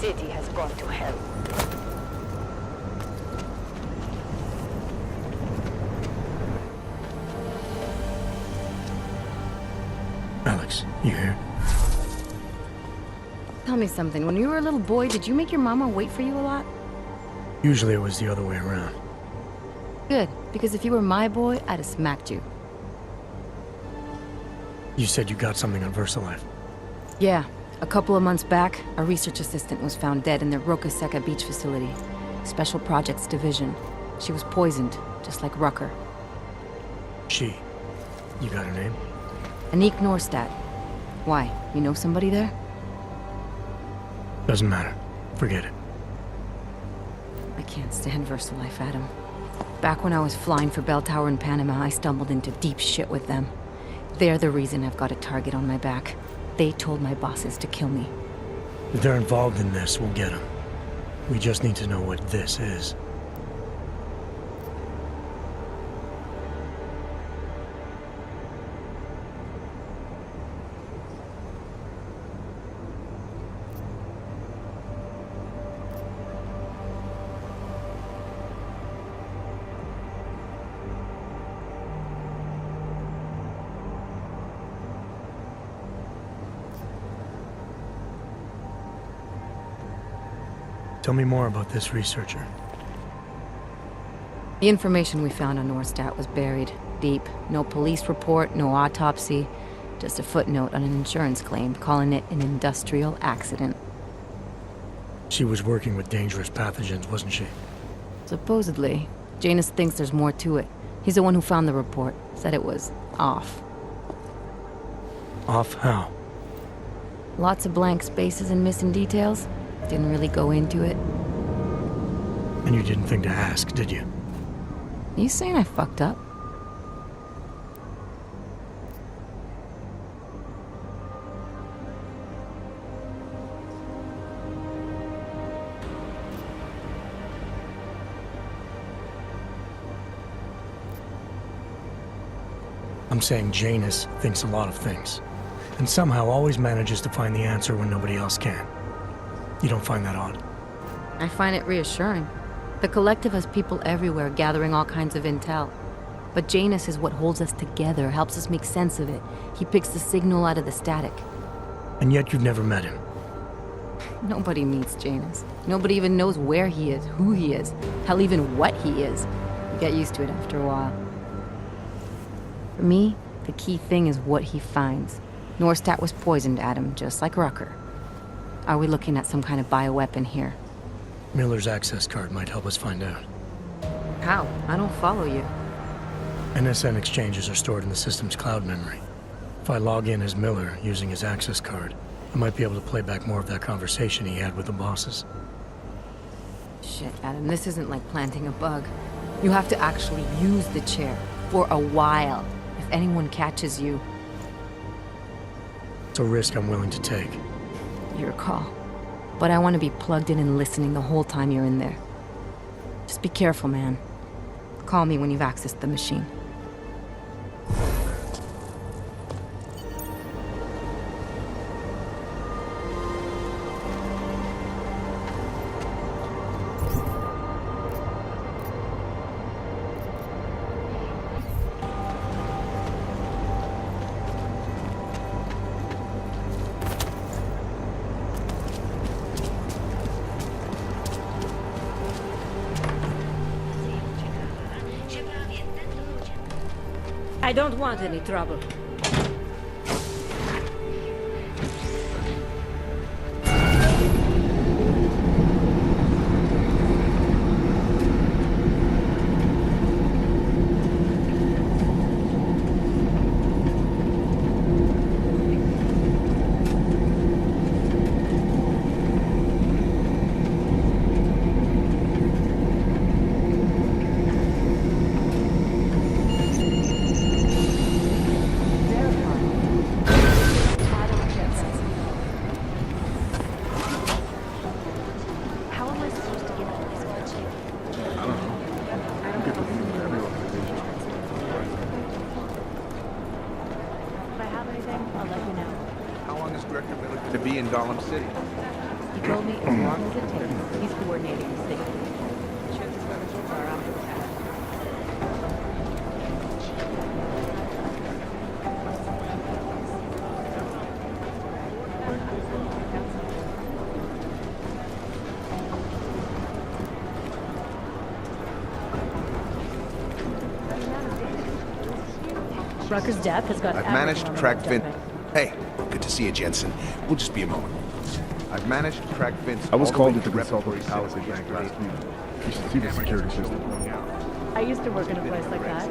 city has gone to hell. Alex, you here? Tell me something. When you were a little boy, did you make your mama wait for you a lot? Usually it was the other way around. Good, because if you were my boy, I'd have smacked you. You said you got something on VersaLife. Yeah. A couple of months back, a research assistant was found dead in the Roca Seca beach facility. Special Projects Division. She was poisoned, just like Rucker. She. You got her name? Anique Norstad. Why? You know somebody there? Doesn't matter. Forget it. I can't stand VersaLife, Adam. Back when I was flying for Bell Tower in Panama, I stumbled into deep shit with them. They're the reason I've got a target on my back. They told my bosses to kill me. If they're involved in this, we'll get them. We just need to know what this is. Tell me more about this researcher. The information we found on Norstad was buried deep. No police report, no autopsy, just a footnote on an insurance claim calling it an industrial accident. She was working with dangerous pathogens, wasn't she? Supposedly. Janus thinks there's more to it. He's the one who found the report. Said it was off. Off how? Lots of blank spaces and missing details. Didn't really go into it. And you didn't think to ask, did you? You saying I fucked up? I'm saying Janus thinks a lot of things, and somehow always manages to find the answer when nobody else can. You don't find that odd? I find it reassuring. The Collective has people everywhere gathering all kinds of intel. But Janus is what holds us together, helps us make sense of it. He picks the signal out of the static. And yet you've never met him. Nobody meets Janus. Nobody even knows where he is, who he is, hell, even what he is. You get used to it after a while. For me, the key thing is what he finds. Norstad was poisoned, Adam, just like Rucker. Are we looking at some kind of bioweapon here? Miller's access card might help us find out. How? I don't follow you. NSN exchanges are stored in the system's cloud memory. If I log in as Miller using his access card, I might be able to play back more of that conversation he had with the bosses. Shit, Adam, this isn't like planting a bug. You have to actually use the chair for a while. If anyone catches you... It's a risk I'm willing to take. Your call. But I want to be plugged in and listening the whole time you're in there. Just be careful, man. Call me when you've accessed the machine. I don't want any trouble. told me as long as it takes, he's coordinating the signal. Shows us where the kids are after the fact. Rucker's death has got I've managed to everyone track on Vin. the Hey, good to see you, Jensen. We'll just be a moment. I've managed to track Vince. I was all the called way into to consult with Repertory the Palisade City Bank last yesterday. week. You should see the security system. I used to work in a place like that.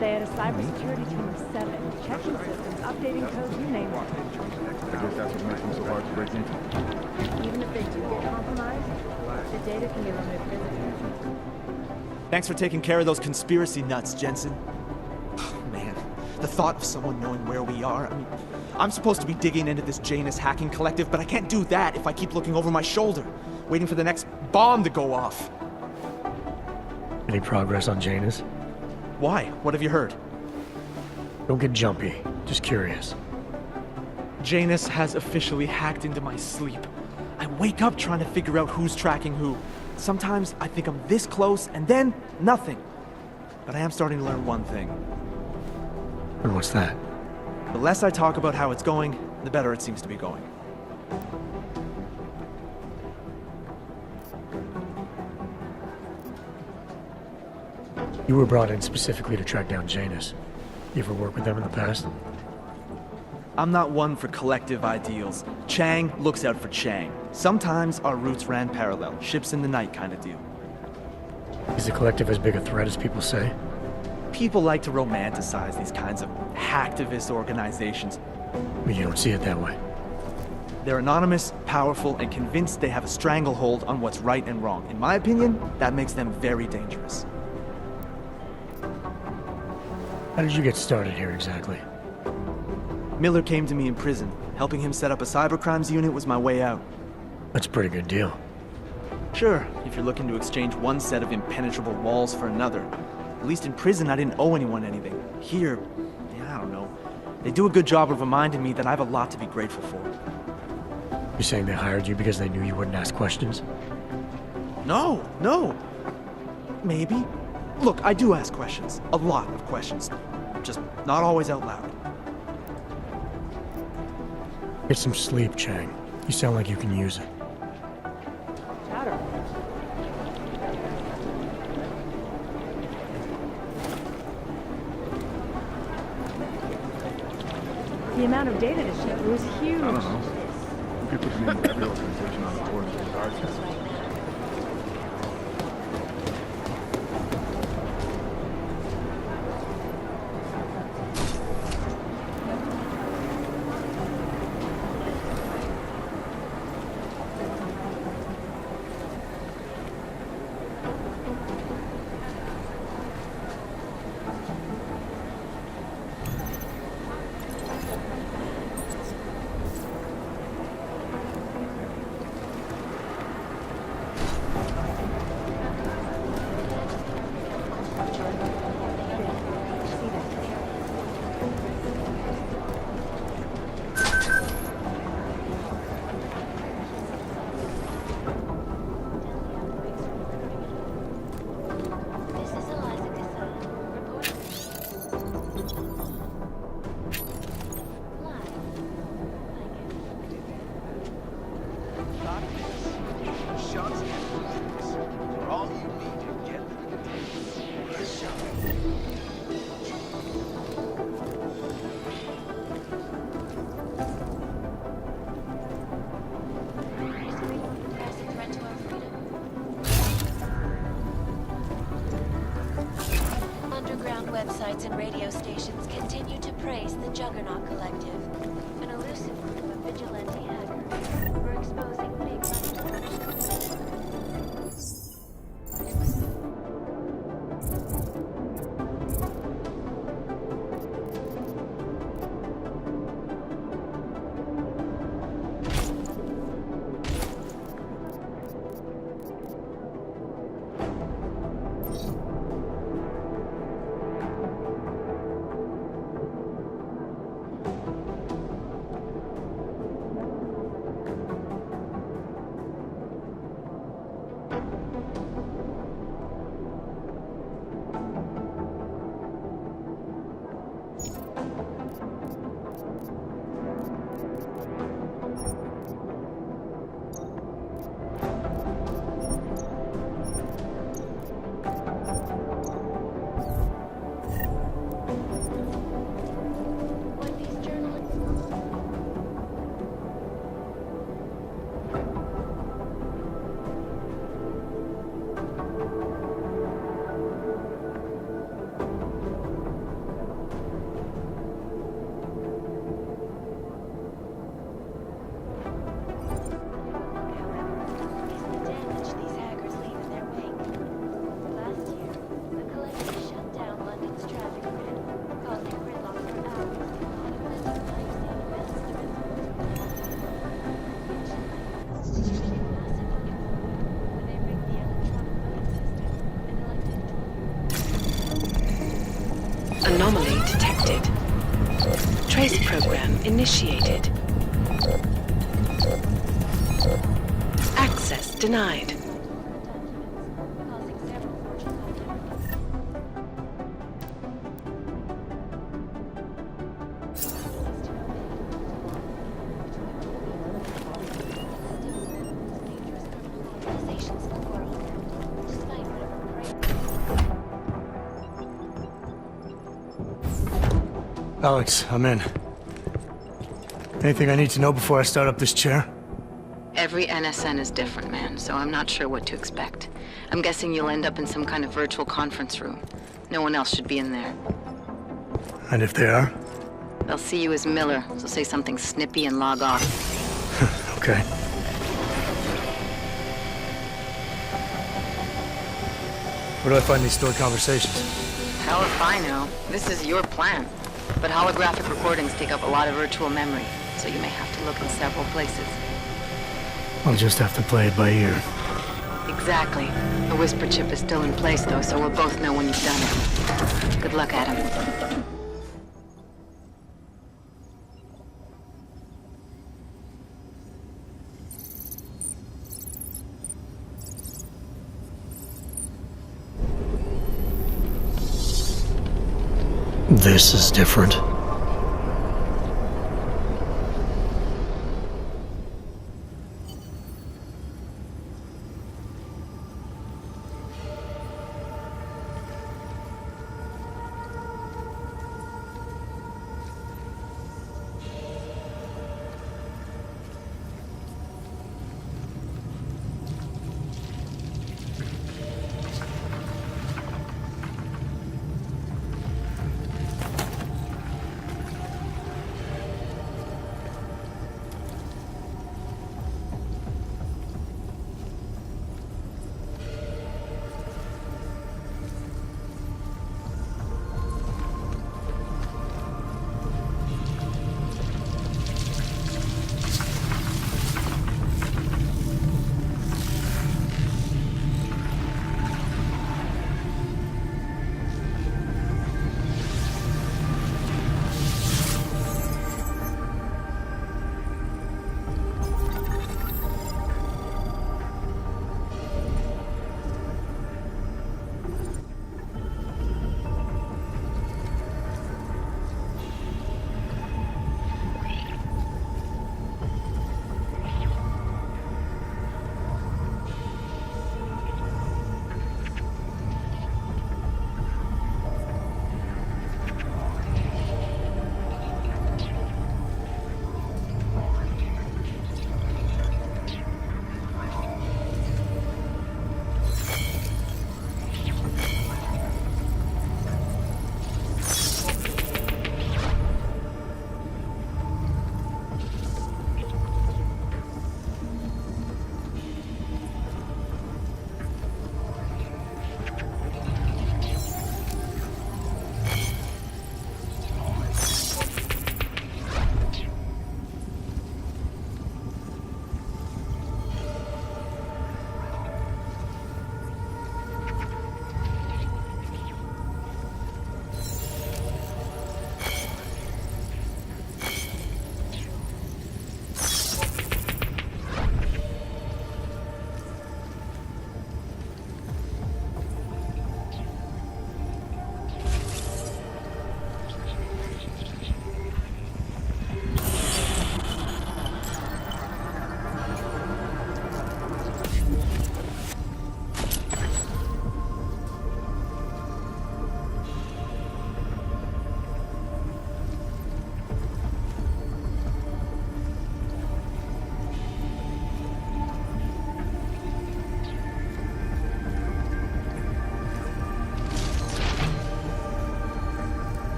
They had a cybersecurity team of 7, checking systems, updating codes, you name it. I guess that's what makes them so hard to break into. Even if they do get compromised, the data can be removed physically. Thanks for taking care of those conspiracy nuts, Jensen. Oh, man, the thought of someone knowing where we are, I mean, I'm supposed to be digging into this Janus hacking collective, but I can't do that if I keep looking over my shoulder, waiting for the next bomb to go off. Any progress on Janus? Why? What have you heard? Don't get jumpy. Just curious. Janus has officially hacked into my sleep. I wake up trying to figure out who's tracking who. Sometimes I think I'm this close, and then nothing. But I am starting to learn one thing. And what's that? The less I talk about how it's going, the better it seems to be going. You were brought in specifically to track down Janus. You ever work with them in the past? I'm not one for collective ideals. Chang looks out for Chang. Sometimes our routes ran parallel, ships in the night kind of deal. Is the collective as big a threat as people say? People like to romanticize these kinds of hacktivist organizations. But you don't see it that way. They're anonymous, powerful, and convinced they have a stranglehold on what's right and wrong. In my opinion, that makes them very dangerous. How did you get started here exactly? Miller came to me in prison. Helping him set up a cybercrimes unit was my way out. That's a pretty good deal. Sure, if you're looking to exchange one set of impenetrable walls for another. At least in prison, I didn't owe anyone anything. Here, yeah, I don't know. They do a good job of reminding me that I have a lot to be grateful for. You're saying they hired you because they knew you wouldn't ask questions? No. Maybe. Look, I do ask questions. A lot of questions. Just not always out loud. Get some sleep, Chang. You sound like you can use it. Chatter. The amount of data to ship was huge. I don't know. You could put the name of every organization on the board and use our chest. Underground websites and radio stations continue to praise the Juggernaut Collective, an elusive group of vigilante hackers who are exposing big money corruption. initiated. Access denied. Causing several fortune organizations in the world. Despite whatever great Alex, I'm in. Anything I need to know before I start up this chair? Every NSN is different, man, so I'm not sure what to expect. I'm guessing you'll end up in some kind of virtual conference room. No one else should be in there. And if they are? They'll see you as Miller, so say something snippy and log off. Okay. Where do I find these stored conversations? Hell if I know. This is your plan. But holographic recordings take up a lot of virtual memory, so you may have to look in several places. I'll just have to play it by ear. Exactly. The whisper chip is still in place, though, so we'll both know when you've done it. Good luck, Adam. This is different.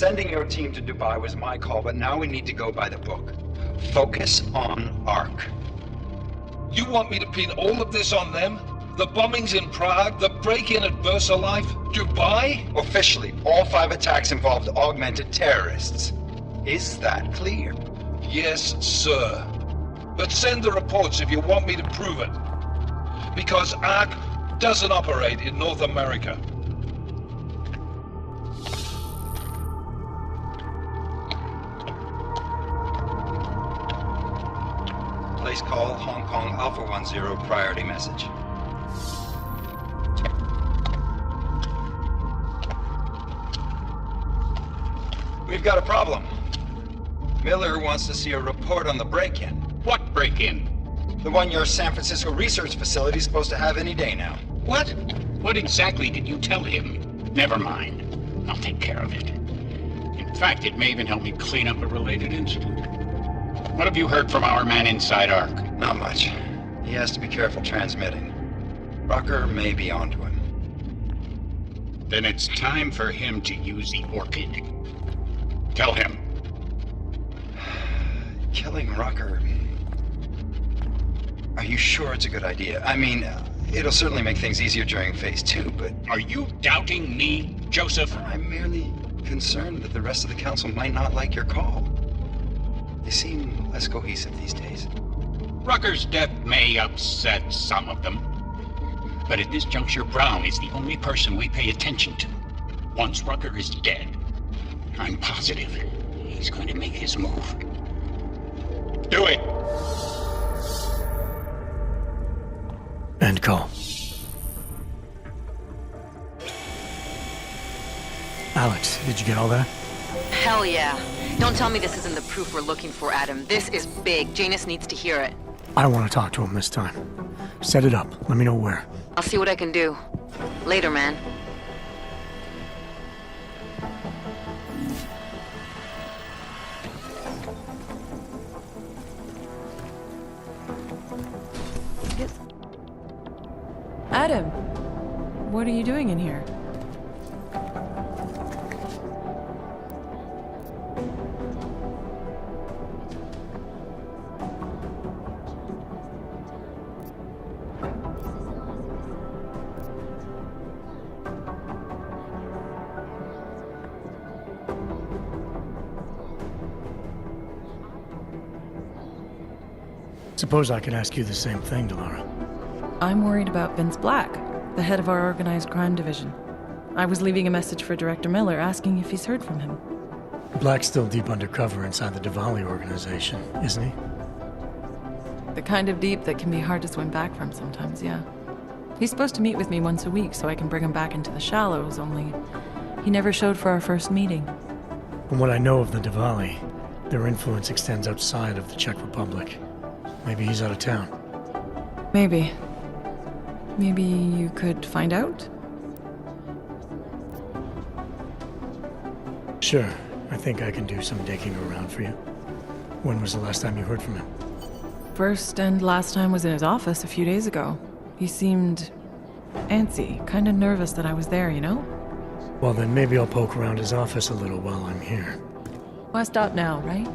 Sending your team to Dubai was my call, but now we need to go by the book. Focus on ARC. You want me to pin all of this on them? The bombings in Prague, the break-in at VersaLife, Dubai? Officially, all 5 attacks involved augmented terrorists. Is that clear? Yes, sir. But send the reports if you want me to prove it. Because ARC doesn't operate in North America. Place call Hong Kong Alpha 10 priority message. We've got a problem. Miller wants to see a report on the break-in. What break-in? The one your San Francisco research facility is supposed to have any day now. What? What exactly did you tell him? Never mind. I'll take care of it. In fact, it may even help me clean up a related incident. What have you heard from our man inside ARC? Not much. He has to be careful transmitting. Rucker may be onto him. Then it's time for him to use the Orchid. Tell him. Killing Rucker... Are you sure it's a good idea? I mean, it'll certainly make things easier during Phase 2, but... Are you doubting me, Joseph? I'm merely concerned that the rest of the council might not like your call. They seem less cohesive these days. Rucker's death may upset some of them. But at this juncture, Brown is the only person we pay attention to. Once Rucker is dead, I'm positive he's going to make his move. Do it! End call. Alex, did you get all that? Hell yeah. Don't tell me this isn't the proof we're looking for, Adam. This is big. Janus needs to hear it. I want to talk to him this time. Set it up. Let me know where. I'll see what I can do. Later, man. Adam, what are you doing in here? Suppose I could ask you the same thing, Delara. I'm worried about Vince Black, the head of our organized crime division. I was leaving a message for Director Miller asking if he's heard from him. Black's still deep undercover inside the Diwali organization, isn't he? The kind of deep that can be hard to swim back from sometimes, yeah. He's supposed to meet with me once a week so I can bring him back into the shallows, only he never showed for our first meeting. From what I know of the Diwali, their influence extends outside of the Czech Republic. Maybe he's out of town. Maybe. Maybe you could find out? Sure. I think I can do some digging around for you. When was the last time you heard from him? First and last time was in his office a few days ago. He seemed antsy, kind of nervous that I was there, you know? Well, then maybe I'll poke around his office a little while I'm here. Why stop now, right?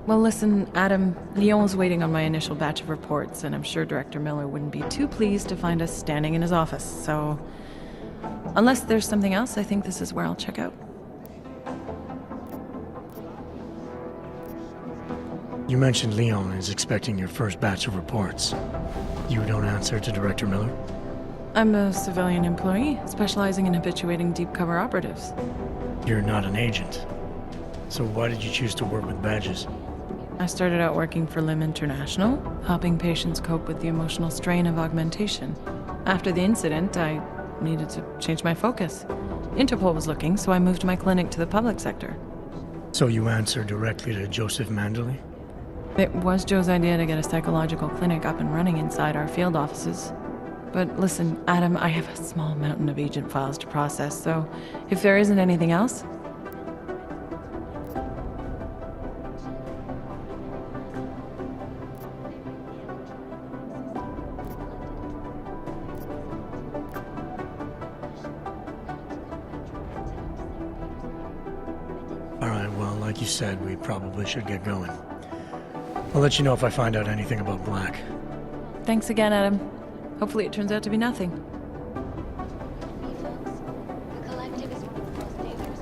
Well, listen, Adam, Lyon's waiting on my initial batch of reports, and I'm sure Director Miller wouldn't be too pleased to find us standing in his office, so... Unless there's something else, I think this is where I'll check out. You mentioned Leon is expecting your first batch of reports. You don't answer to Director Miller? I'm a civilian employee, specializing in habituating deep cover operatives. You're not an agent. So why did you choose to work with badges? I started out working for Lim International, helping patients cope with the emotional strain of augmentation. After the incident, I needed to change my focus. Interpol was looking, so I moved my clinic to the public sector. So you answer directly to Joseph Manderley? It was Joe's idea to get a psychological clinic up and running inside our field offices. But listen, Adam, I have a small mountain of agent files to process, so if there isn't anything else... Alright, well, like you said, we probably should get going. I'll let you know if I find out anything about Black. Thanks again, Adam. Hopefully it turns out to be nothing. Me, folks, the collective is one of the most dangerous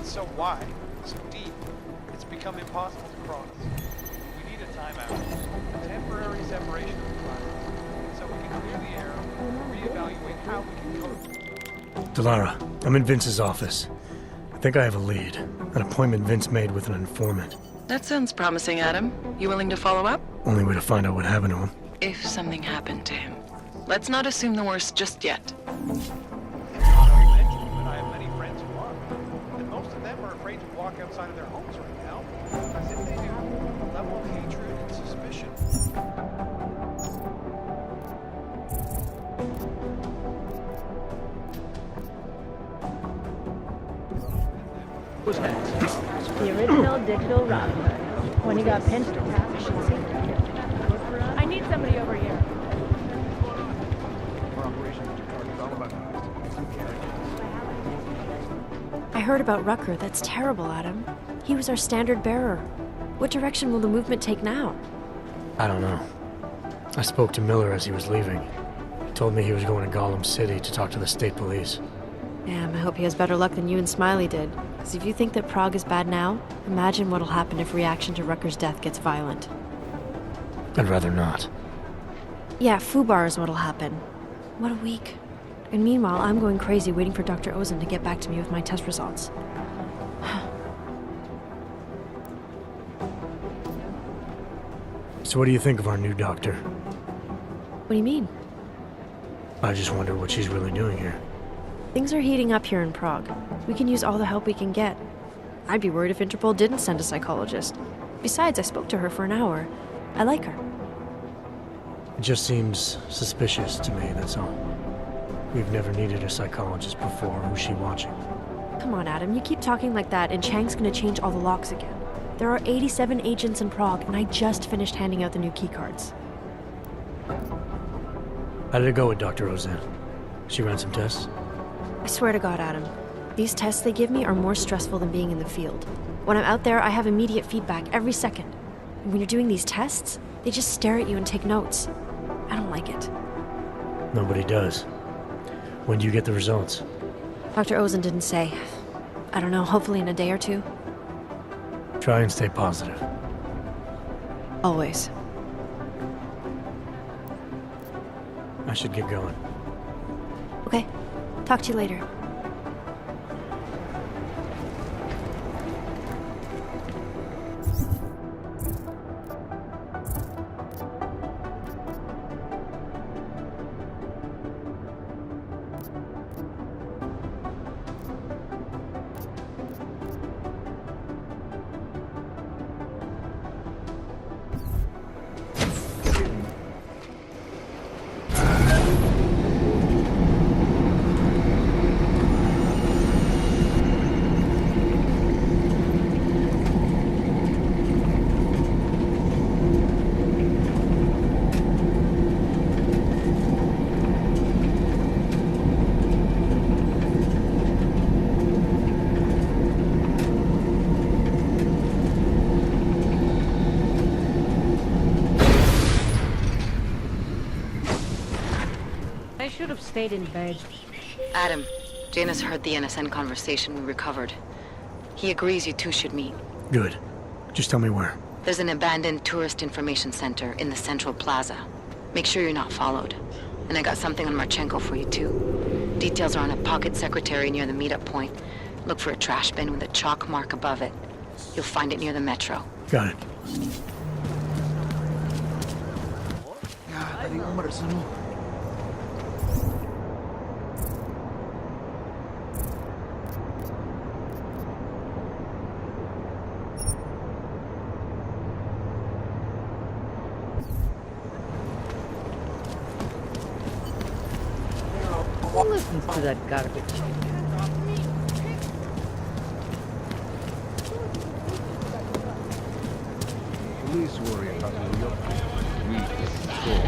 So wide, so deep, it's become impossible to cross. We need a timeout, a temporary separation of the clouds, so we can clear the air and reevaluate how we can cope. Delara, I'm in Vince's office. I think I have a lead. An appointment Vince made with an informant. That sounds promising, Adam. You willing to follow up? Only way to find out what happened to him. If something happened to him. Let's not assume the worst just yet. Outside of their homes right now, as if they knew the level of hatred and suspicion. Who's next? The original digital Robin Hood. When he got pinched or tapped, I need somebody over here. Our operation, Mr. Carter, is all about I heard about Rucker. That's terrible, Adam. He was our standard bearer. What direction will the movement take now? I don't know. I spoke to Miller as he was leaving. He told me he was going to Gollum City to talk to the state police. Damn, I hope he has better luck than you and Smiley did. Because if you think that Prague is bad now, imagine what'll happen if reaction to Rucker's death gets violent. I'd rather not. Yeah, FUBAR is what'll happen. What a week. And meanwhile, I'm going crazy waiting for Dr. Ozen to get back to me with my test results. So what do you think of our new doctor? What do you mean? I just wonder what she's really doing here. Things are heating up here in Prague. We can use all the help we can get. I'd be worried if Interpol didn't send a psychologist. Besides, I spoke to her for an hour. I like her. It just seems suspicious to me, that's all. We've never needed a psychologist before. Who's she watching? Come on, Adam. You keep talking like that, and Chang's gonna change all the locks again. There are 87 agents in Prague, and I just finished handing out the new keycards. How did it go with Dr. Ozen? She ran some tests? I swear to God, Adam. These tests they give me are more stressful than being in the field. When I'm out there, I have immediate feedback every second. And when you're doing these tests, they just stare at you and take notes. I don't like it. Nobody does. When do you get the results? Dr. Ozen didn't say. I don't know, hopefully in a day or two. Try and stay positive. Always. I should get going. Okay. Talk to you later. should have stayed in bed. Adam, Janus heard the NSN conversation we recovered. He agrees you two should meet. Good. Just tell me where. There's an abandoned tourist information center in the central plaza. Make sure you're not followed. And I got something on Marchenko for you too. Details are on a pocket secretary near the meetup point. Look for a trash bin with a chalk mark above it. You'll find it near the metro. Got it. Who listens to that garbage? Police worry about New York. We get control.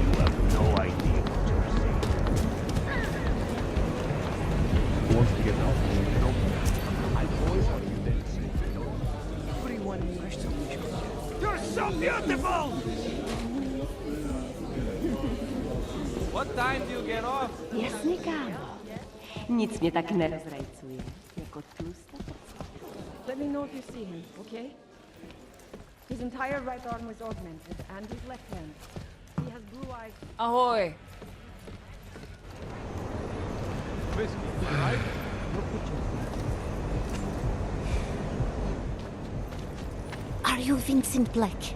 You have no idea what you're saying. Who wants to get help? I boys, how do you then say? Everyone needs to be. You're so beautiful! What time do you get off? Jasny kámo. Nic mnie tak nie rozrajcuje, jako tłusta. Let me know if you see him, okay? His entire right arm was augmented, and his left hand. He has blue eyes. Ahoy! Whiskey, right? Are you Vincent Black?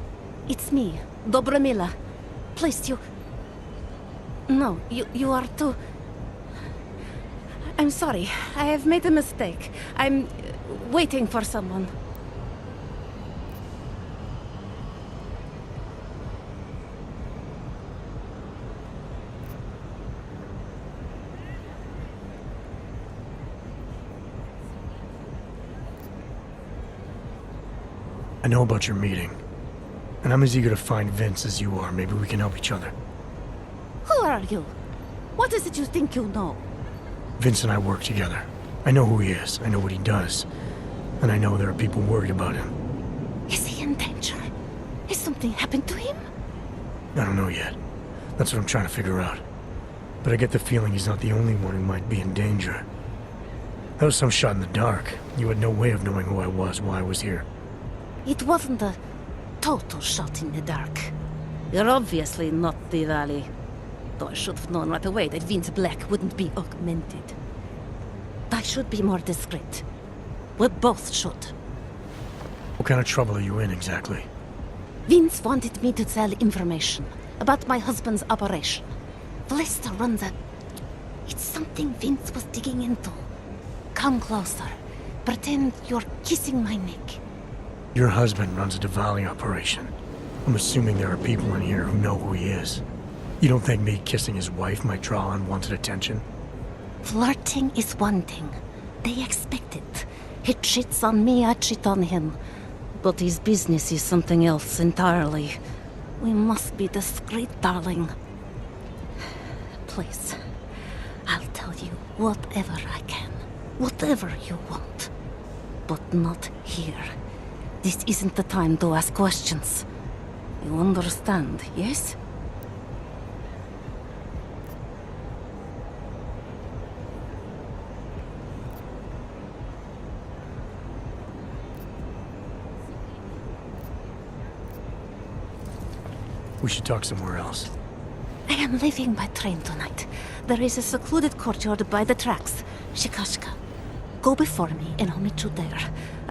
It's me, Dobromila. Please, you... No, you are too... I'm sorry. I have made a mistake. I'm waiting for someone. I know about your meeting. And I'm as eager to find Vince as you are. Maybe we can help each other. Who are you? What is it you think you know? Vince and I work together. I know who he is. I know what he does. And I know there are people worried about him. Is he in danger? Has something happened to him? I don't know yet. That's what I'm trying to figure out. But I get the feeling he's not the only one who might be in danger. That was some shot in the dark. You had no way of knowing who I was while I was here. It wasn't a total shot in the dark. You're obviously not the Valley. Though I should have known right away that Vince Black wouldn't be augmented. I should be more discreet. We both should. What kind of trouble are you in exactly? Vince wanted me to tell information about my husband's operation. Vlesta runs a... It's something Vince was digging into. Come closer. Pretend you're kissing my neck. Your husband runs a Diwali operation. I'm assuming there are people in here who know who he is. You don't think me kissing his wife might draw unwanted attention? Flirting is one thing. They expect it. He cheats on me, I cheat on him. But his business is something else entirely. We must be discreet, darling. Please, I'll tell you whatever I can. Whatever you want. But not here. This isn't the time to ask questions. You understand, yes? We should talk somewhere else. I am leaving by train tonight. There is a secluded courtyard by the tracks. Shikashka. Go before me and I'll meet you there.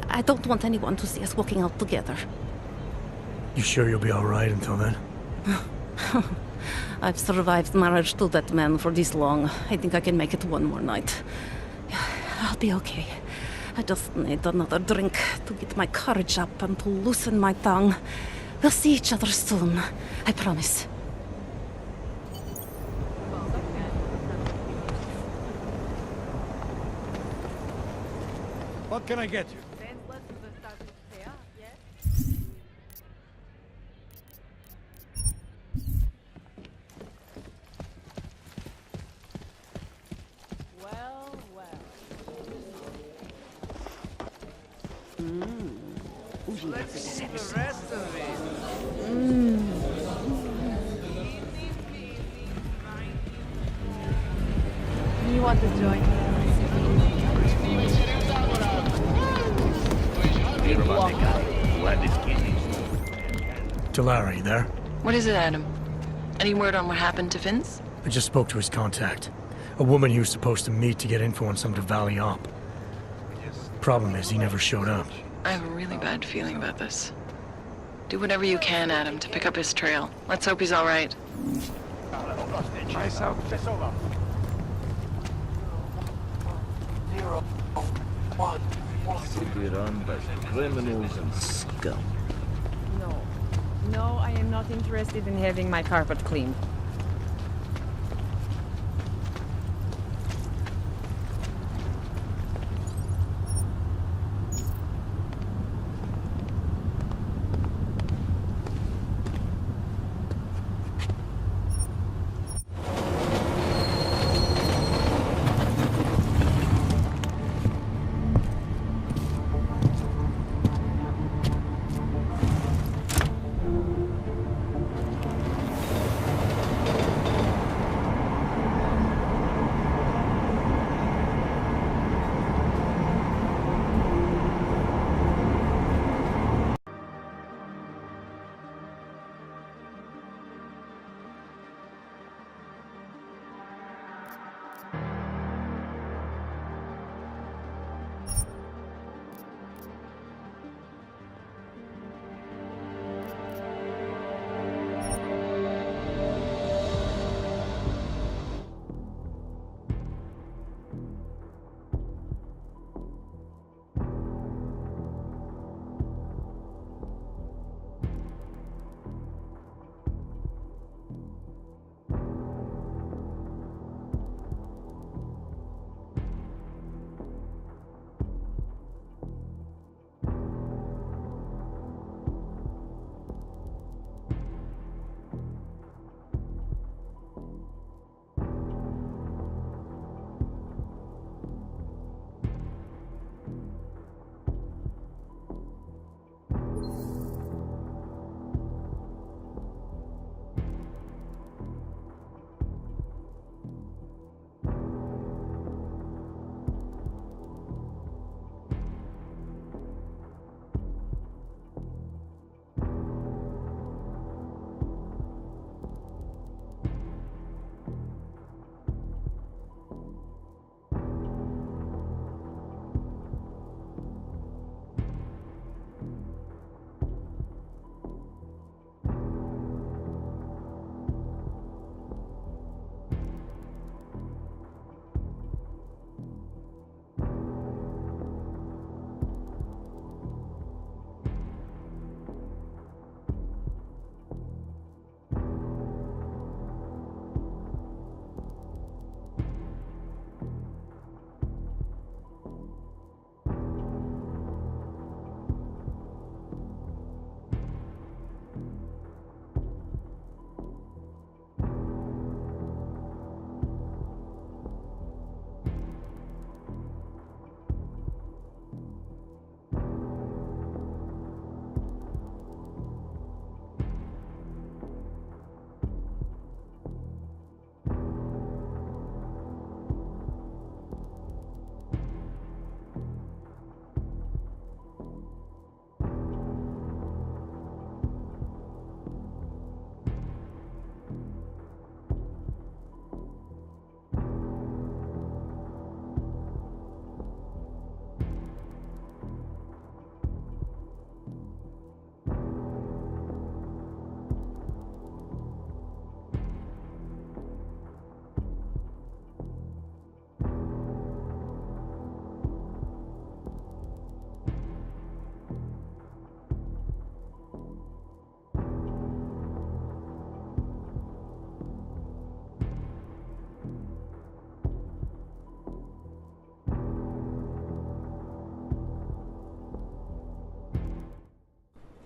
I don't want anyone to see us walking out together. You sure you'll be alright until then? I've survived marriage to that man for this long. I think I can make it one more night. I'll be okay. I just need another drink to get my courage up and to loosen my tongue. We'll see each other soon. I promise. What can I get you? Well, well. Let's see the rest of it. want this joint. Talari, you there? What is it, Adam? Any word on what happened to Vince? I just spoke to his contact. A woman he was supposed to meet to get info on some Valley op. Problem is, he never showed up. I have a really bad feeling about this. Do whatever you can, Adam, to pick up his trail. Let's hope he's all right. Nice outfit. City run by criminals and scum. No, I am not interested in having my carpet cleaned.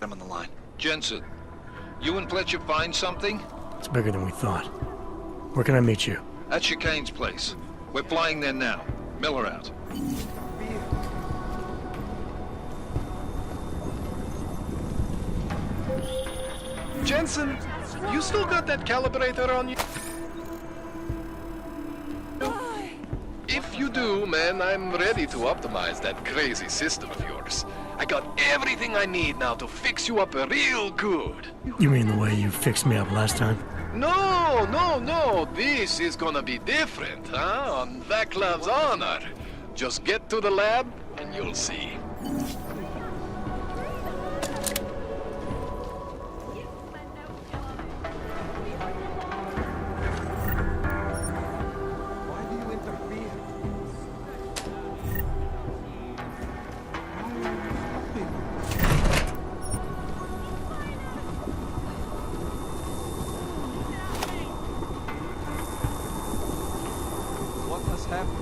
I'm on the line. Jensen, you and Fletcher find something? It's bigger than we thought. Where can I meet you? At Chicane's place. We're flying there now. Miller out. Jensen, you still got that calibrator on you? man, I'm ready to optimize that crazy system of yours. I got everything I need now to fix you up real good. You mean the way you fixed me up last time? No. This is gonna be different, huh? On Vaclav's honor. Just get to the lab, and you'll see. What has happened?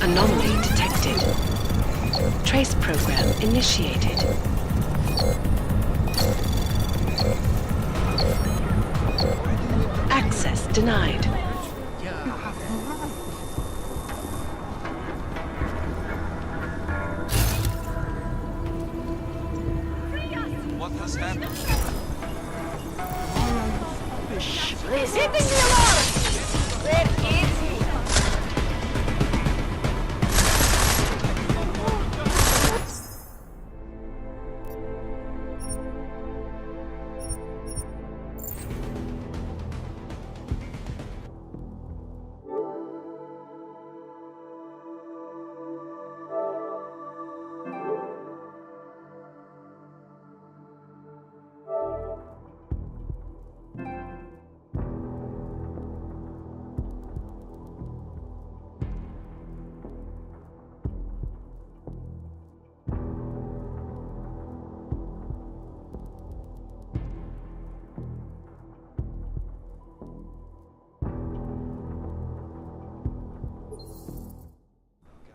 Anomaly detected. Trace program initiated. Access denied. What has happened? Please, hitting the alarm! Where is he?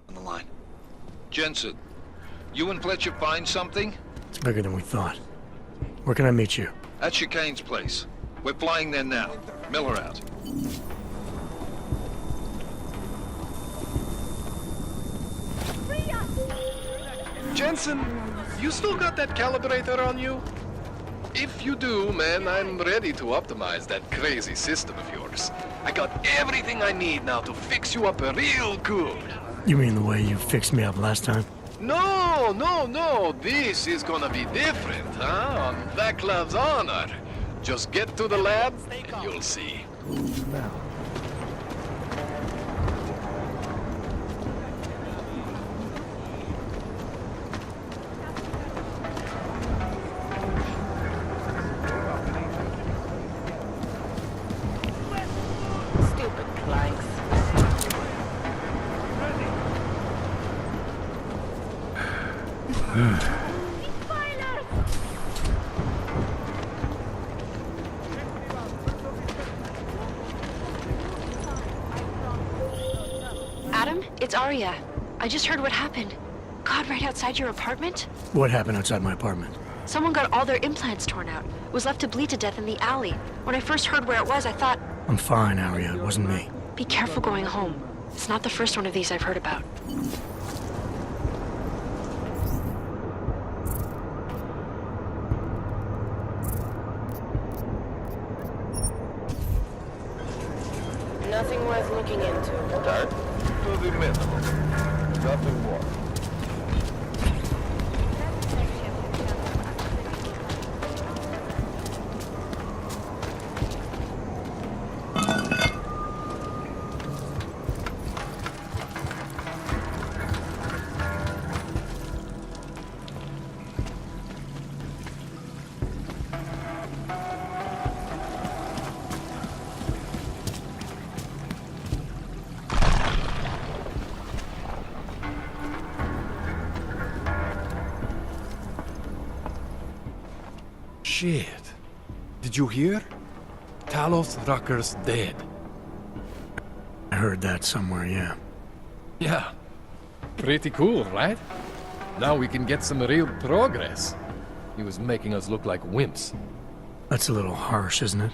On the line. Jensen, you and Fletcher find something? It's bigger than we thought. Where can I meet you? At Chicane's place. We're flying there now. Miller out. Jensen, you still got that calibrator on you? If you do, man, I'm ready to optimize that crazy system of yours. I got everything I need now to fix you up real good. You mean the way you fixed me up last time? No. This is gonna be different, huh? On Vaclav's honor. Just get to the lab, and you'll see. Stupid planks. Adam, it's Arya. I just heard what happened. God, right outside your apartment? What happened outside my apartment? Someone got all their implants torn out. Was left to bleed to death in the alley. When I first heard where it was, I thought, I'm fine, Arya. It wasn't me. be careful going home. It's not the first one of these I've heard about. Nothing worth looking into. Start to the minimum. Nothing more. Shit. Did you hear? Talos Rucker's dead. heard that somewhere, yeah. Yeah. Pretty cool, right? Now we can get some real progress. He was making us look like wimps. That's a little harsh, isn't it?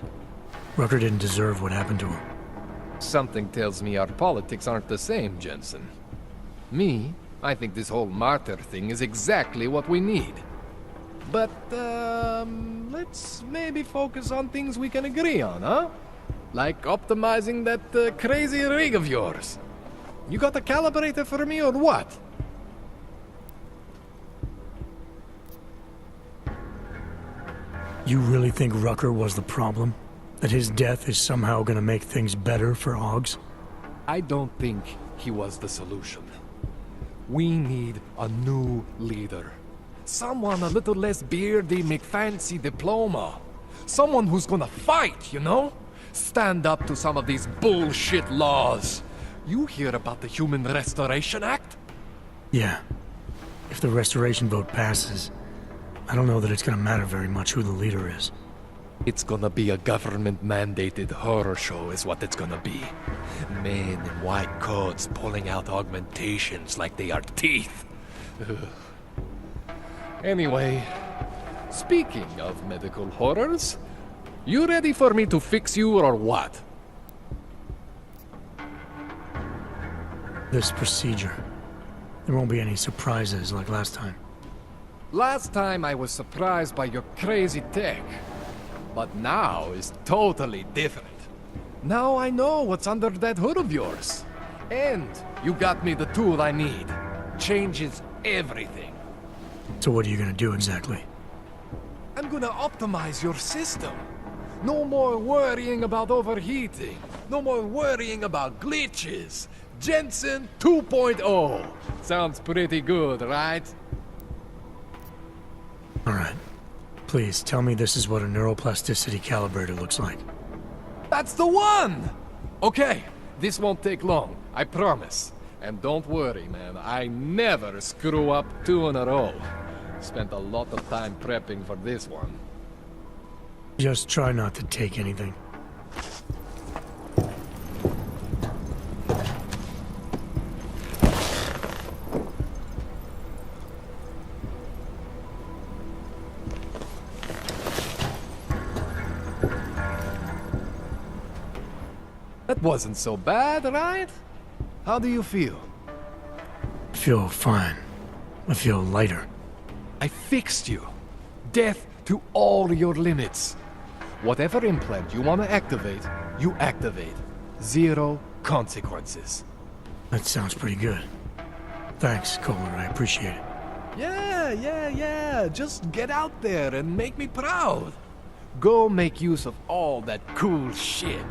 Rucker didn't deserve what happened to him. Something tells me our politics aren't the same, Jensen. Me, I think this whole martyr thing is exactly what we need. But, let's maybe focus on things we can agree on, huh? Like optimizing that crazy rig of yours. You got a calibrator for me or what? You really think Rucker was the problem? That his death is somehow gonna make things better for Augs? I don't think he was the solution. We need a new leader. Someone a little less beardy, McFancy diploma. Someone who's gonna fight, you know? Stand up to some of these bullshit laws. You hear about the Human Restoration Act? Yeah. If the restoration vote passes, I don't know that it's gonna matter very much who the leader is. It's gonna be a government-mandated horror show is what it's gonna be. Men in white coats pulling out augmentations like they are teeth. Ugh. Anyway, speaking of medical horrors, you ready for me to fix you or what? This procedure. There won't be any surprises like last time. Last time I was surprised by your crazy tech. But now is totally different. Now I know what's under that hood of yours. And you got me the tool I need. Changes everything. So what are you gonna do exactly? I'm gonna optimize your system. No more worrying about overheating. No more worrying about glitches. Jensen 2.0. Sounds pretty good, right? Alright. Please, tell me this is what a neuroplasticity calibrator looks like. That's the one! Okay, this won't take long, I promise. And don't worry, man, I never screw up 2 in a row. Spent a lot of time prepping for this one. Just try not to take anything. That wasn't so bad, right? How do you feel? I feel fine. I feel lighter. I fixed you. Death to all your limits. Whatever implant you want to activate, you activate. 0 consequences. That sounds pretty good. Thanks, Kohler. I appreciate it. Yeah. Just get out there and make me proud. Go make use of all that cool shit.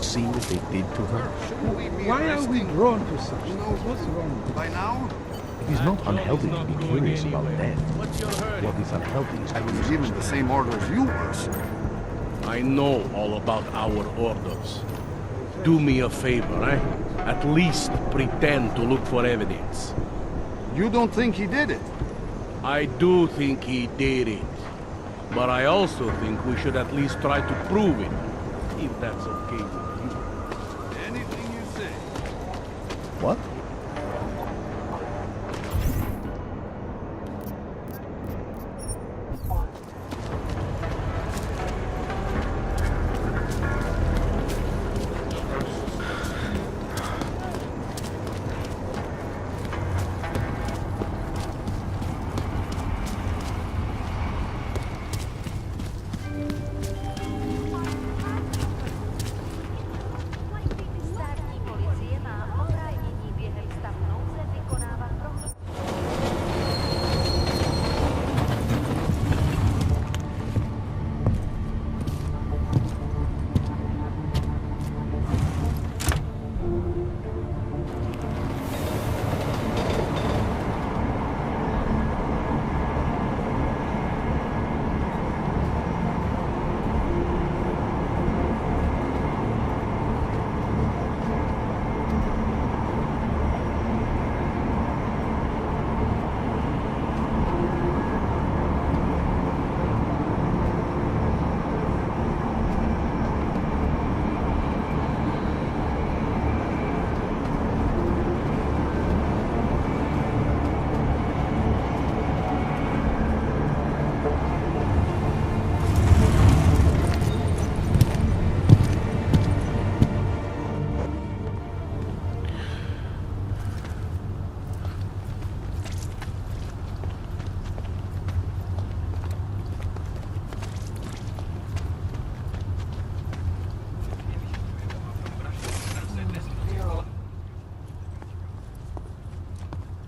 See what they did to her? Why are we drawn to such things? What's wrong? By now? It is not unhealthy to be curious about death. What is unhealthy is I was given the same order as you were, sir. I know all about our orders. Do me a favor, eh? At least pretend to look for evidence. You don't think he did it? I do think he did it. But I also think we should at least try to prove it. If that's okay with you. Anything you say. What?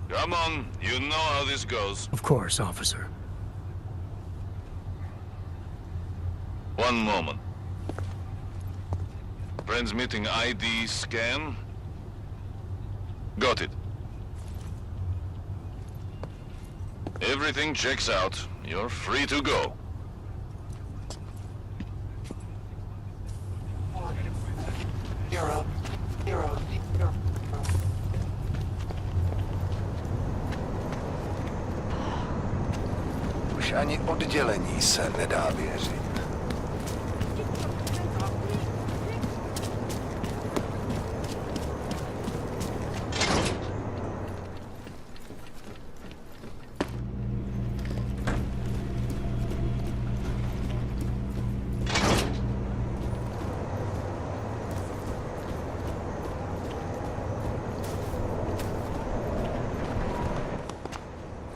Come on, you know how this goes. Of course, officer. One moment. Transmitting ID scan. Got it. Everything checks out. You're free to go. Už ani oddělení se nedá věřit.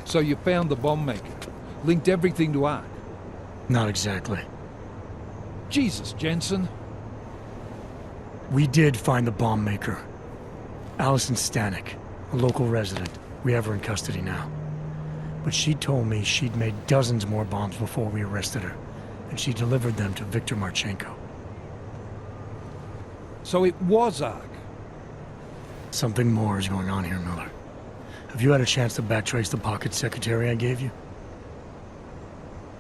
So you found the bomb maker. Linked everything to Ark. Not exactly. Jesus, Jensen. We did find the bomb maker. Allison Stanek, a local resident. We have her in custody now. But she told me she'd made dozens more bombs before we arrested her, and she delivered them to Viktor Marchenko. So it was Ark. Something more is going on here, Miller. Have you had a chance to backtrace the pocket secretary I gave you?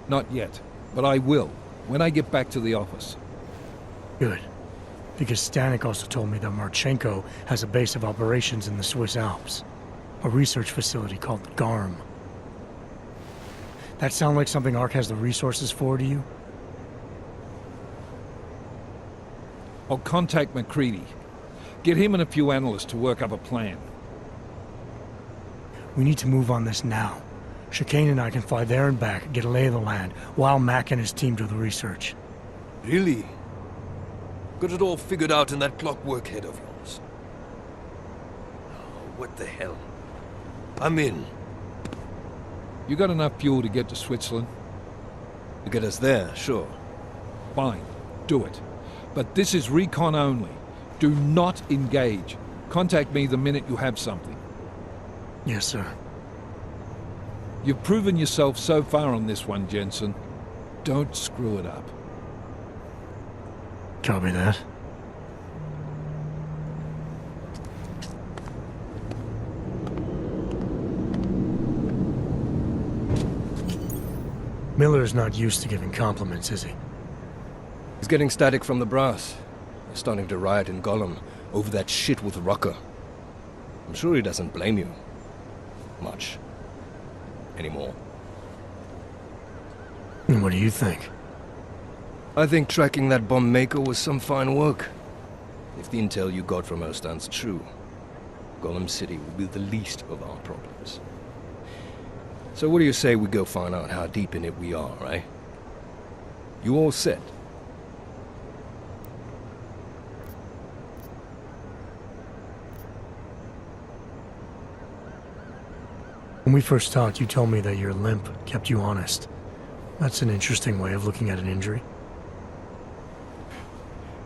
Not yet, but I will, when I get back to the office. Good. Because Stanek also told me that Marchenko has a base of operations in the Swiss Alps. A research facility called GARM. That sound like something Ark has the resources for to you? I'll contact McCready. Get him and a few analysts to work up a plan. We need to move on this now. Chicane and I can fly there and back, get a lay of the land, while Mac and his team do the research. Really? Got it all figured out in that clockwork head of yours. Oh, what the hell? I'm in. You got enough fuel to get to Switzerland? To get us there, sure. Fine, do it. But this is recon only. Do not engage. Contact me the minute you have something. Yes, sir. You've proven yourself so far on this one, Jensen. Don't screw it up. Copy that. Miller's not used to giving compliments, is he? He's getting static from the brass. They're starting to riot in Gollum over that shit with Rucker. I'm sure he doesn't blame you. Much. Anymore. And what do you think? I think tracking that bomb maker was some fine work. If the intel you got from her stands true. Gollum City will be the least of our problems. So what do you say we go find out how deep in it we are, eh? You all set? When we first talked, you told me that your limp kept you honest. That's an interesting way of looking at an injury.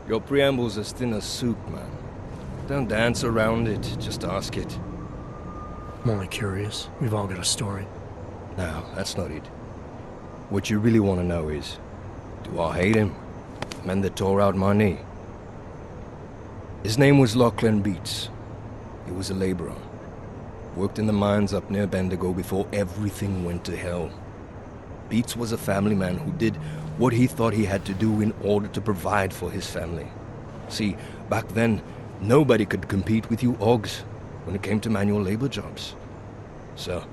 Your preamble's as thin as soup, man. Don't dance around it, just ask it. I'm only curious. We've all got a story. No, that's not it. What you really want to know is, do I hate him? The man that tore out my knee. His name was Lachlan Beats. He was a laborer. Worked in the mines up near Bendigo before everything went to hell. Beats was a family man who did what he thought he had to do in order to provide for his family. See, back then, nobody could compete with you Oggs when it came to manual labor jobs. So,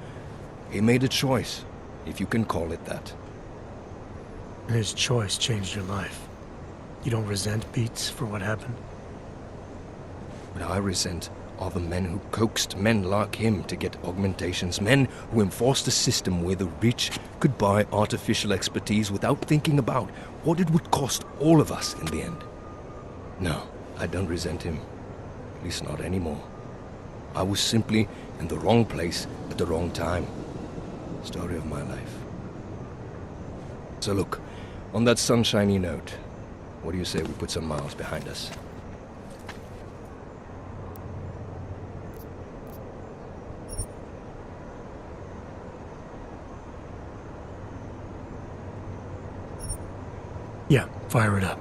he made a choice, if you can call it that. And his choice changed your life. You don't resent Beats for what happened? What I resent are the men who coaxed men like him to get augmentations, men who enforced a system where the rich could buy artificial expertise without thinking about what it would cost all of us in the end. No, I don't resent him. At least not anymore. I was simply in the wrong place at the wrong time. Story of my life. So look, on that sunshiny note, what do you say we put some miles behind us? Yeah, fire it up.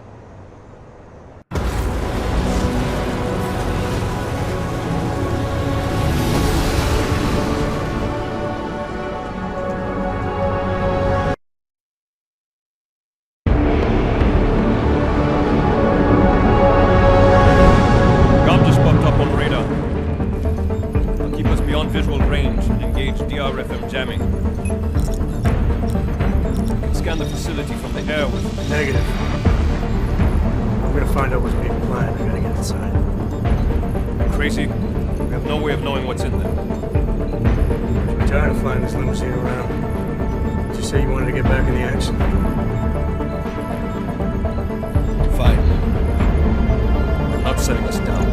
Gum just popped up on radar. I'll keep us beyond visual range and engage DRFM jamming. Scan the facility from the air with... Negative. I'm gonna find out what's being planned. I gotta get inside. Crazy? We have no way of knowing what's in there. I'm tired of flying this limousine around. Did you say you wanted to get back in the action? Fine. I'm not setting us down.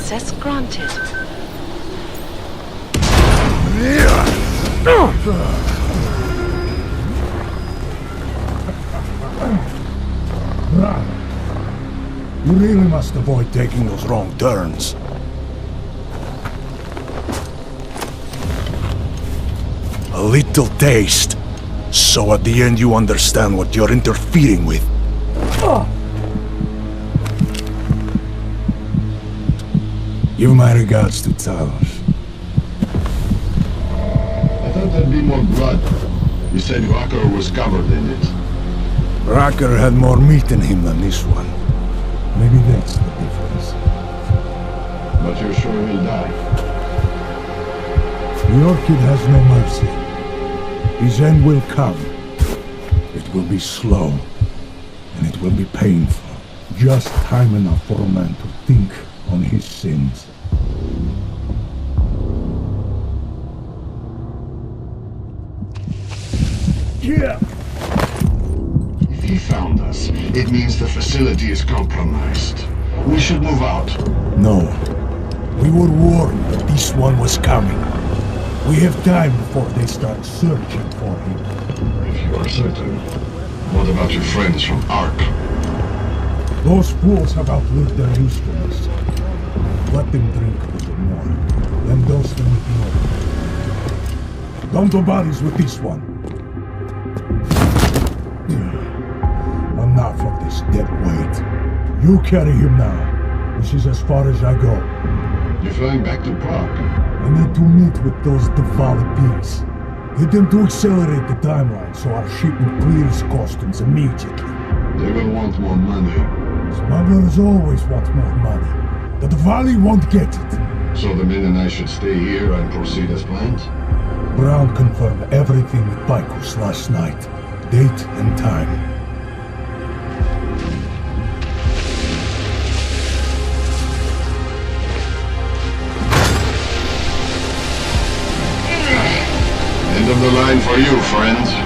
Access granted. You really must avoid taking those wrong turns. A little taste, so at the end you understand what you're interfering with. Give my regards to Talos. I thought there'd be more blood. You said Rucker was covered in it. Rucker had more meat in him than this one. Maybe that's the difference. But you're sure he'll die? The Orchid has no mercy. His end will come. It will be slow, and it will be painful. Just time enough for a man to think on his sins. here! If he found us, it means the facility is compromised. We should move out. No. We were warned that this one was coming. We have time before they start searching for him. If you are certain. What about your friends from Ark? Those fools have outlived their usefulness. Let them drink a little more. Then dose them with more. Don't do bodies with this one. Enough of this dead weight. You carry him now. This is as far as I go. You're flying back to Prague? I need to meet with those Diwali pigs. Get them to accelerate the timeline so our shipment clears customs immediately. They will want more money. Smugglers always want more money. The Diwali won't get it. So the men and I should stay here and proceed as planned? Brown confirmed everything with Paikus last night. Date and time. End of the line for you, friend.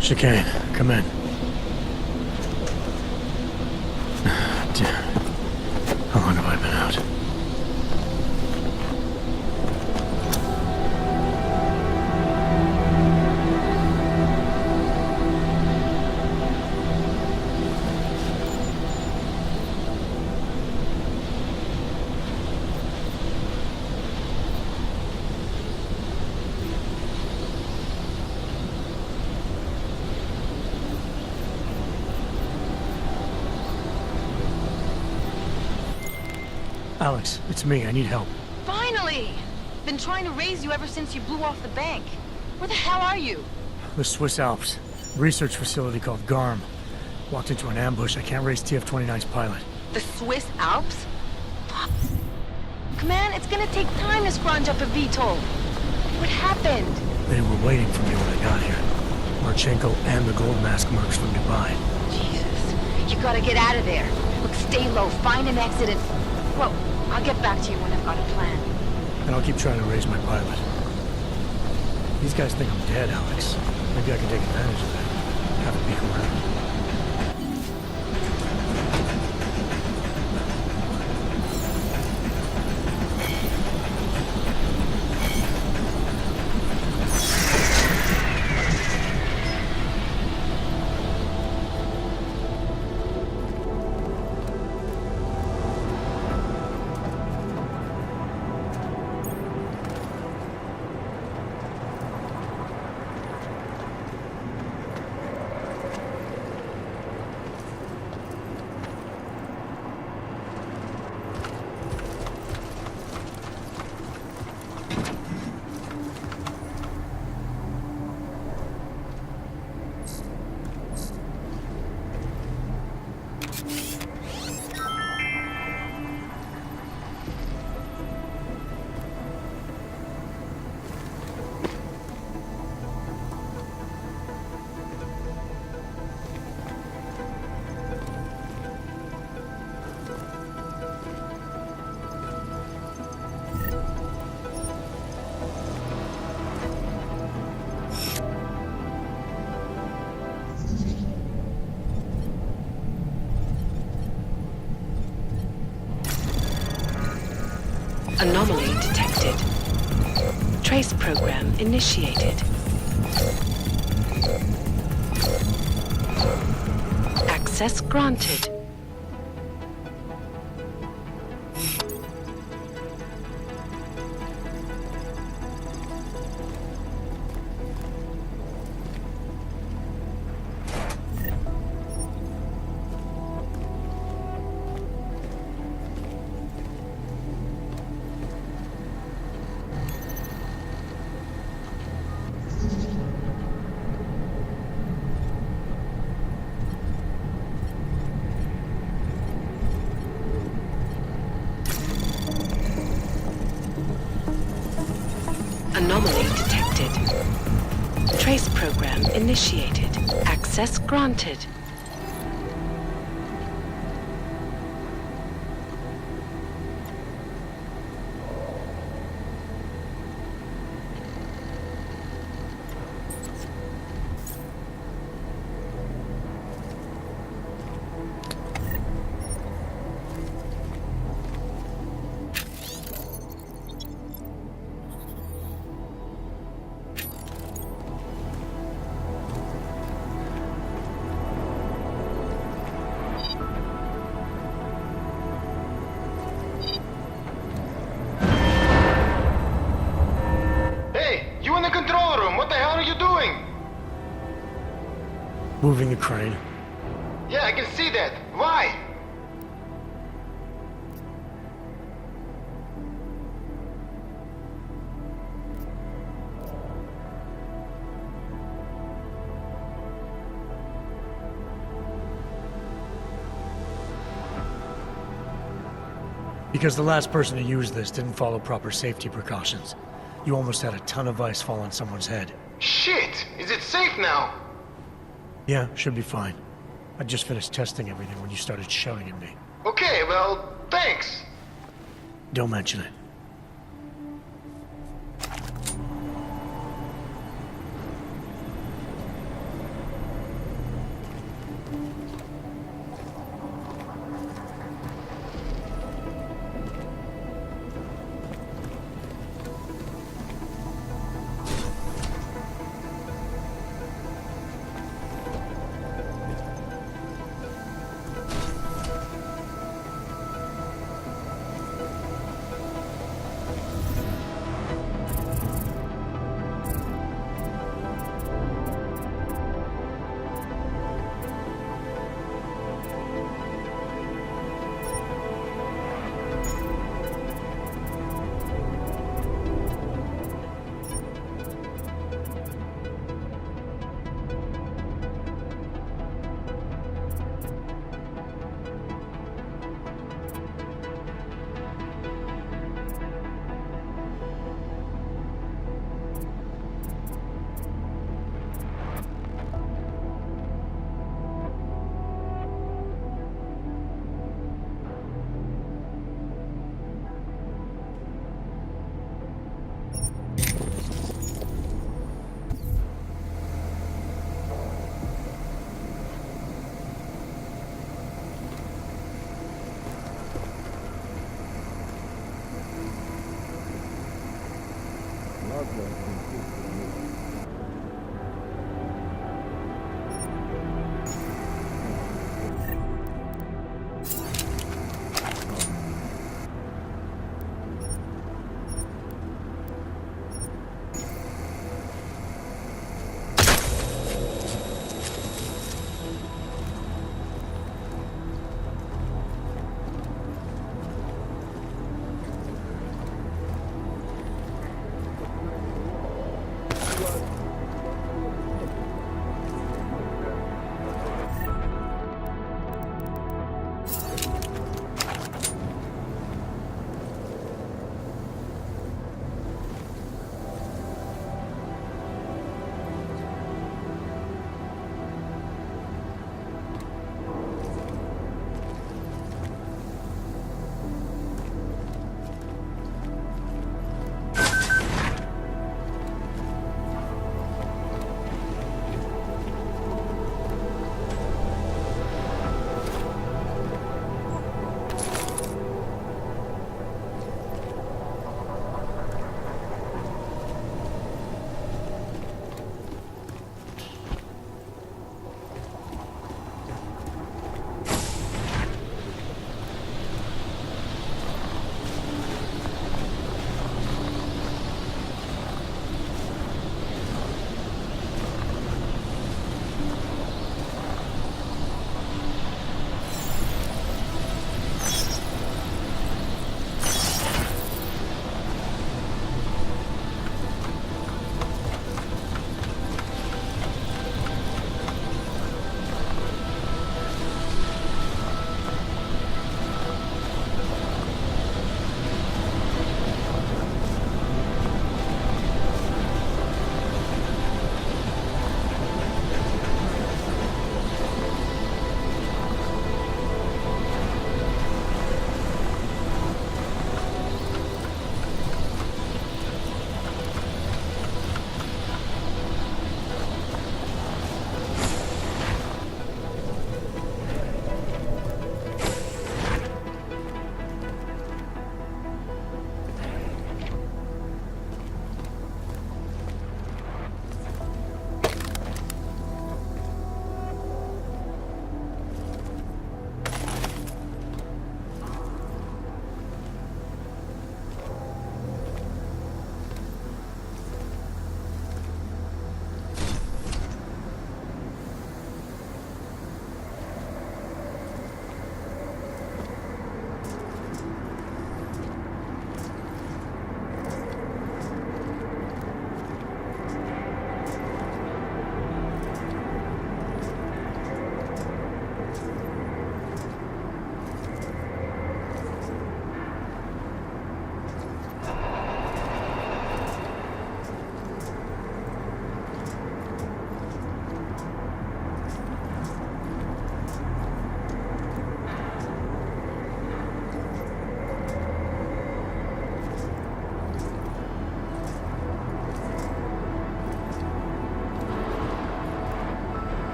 Chicane, come in. Damn. How long have I been out? Alex, it's me. I need help. Finally! Been trying to raise you ever since you blew off the bank. Where the hell are you? The Swiss Alps. Research facility called GARM. Walked into an ambush. I can't raise TF-29's pilot. The Swiss Alps? Man, it's gonna take time to scrounge up a VTOL. What happened? They were waiting for me when I got here. Marchenko and the Gold Mask mercs from Dubai. Jesus. You gotta get out of there. Look, stay low, find an exit and... Well, I'll get back to you when I've got a plan. And I'll keep trying to raise my pilot. These guys think I'm dead, Alex. Maybe I can take advantage of that. Have a peek around. Anomaly detected. Trace program initiated. Access granted. Anomaly detected. Trace program initiated. Access granted. You in the control room, what the hell are you doing? Moving the crane. Yeah, I can see that. Why? Because the last person to use this didn't follow proper safety precautions. You almost had a ton of ice fall on someone's head. Shit! Is it safe now? Yeah, should be fine. I just finished testing everything when you started shouting at me. Okay, well, thanks. Don't mention it.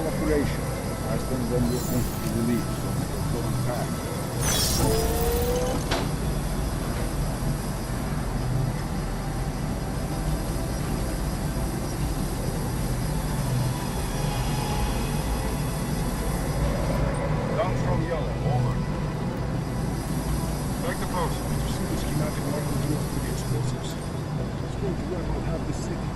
operation. Iceland then will want to be released from the foreign pact. Down from yellow, over. Take the post. Did you see the schematic model drill for the explosives? Let's go to where we'll have the city.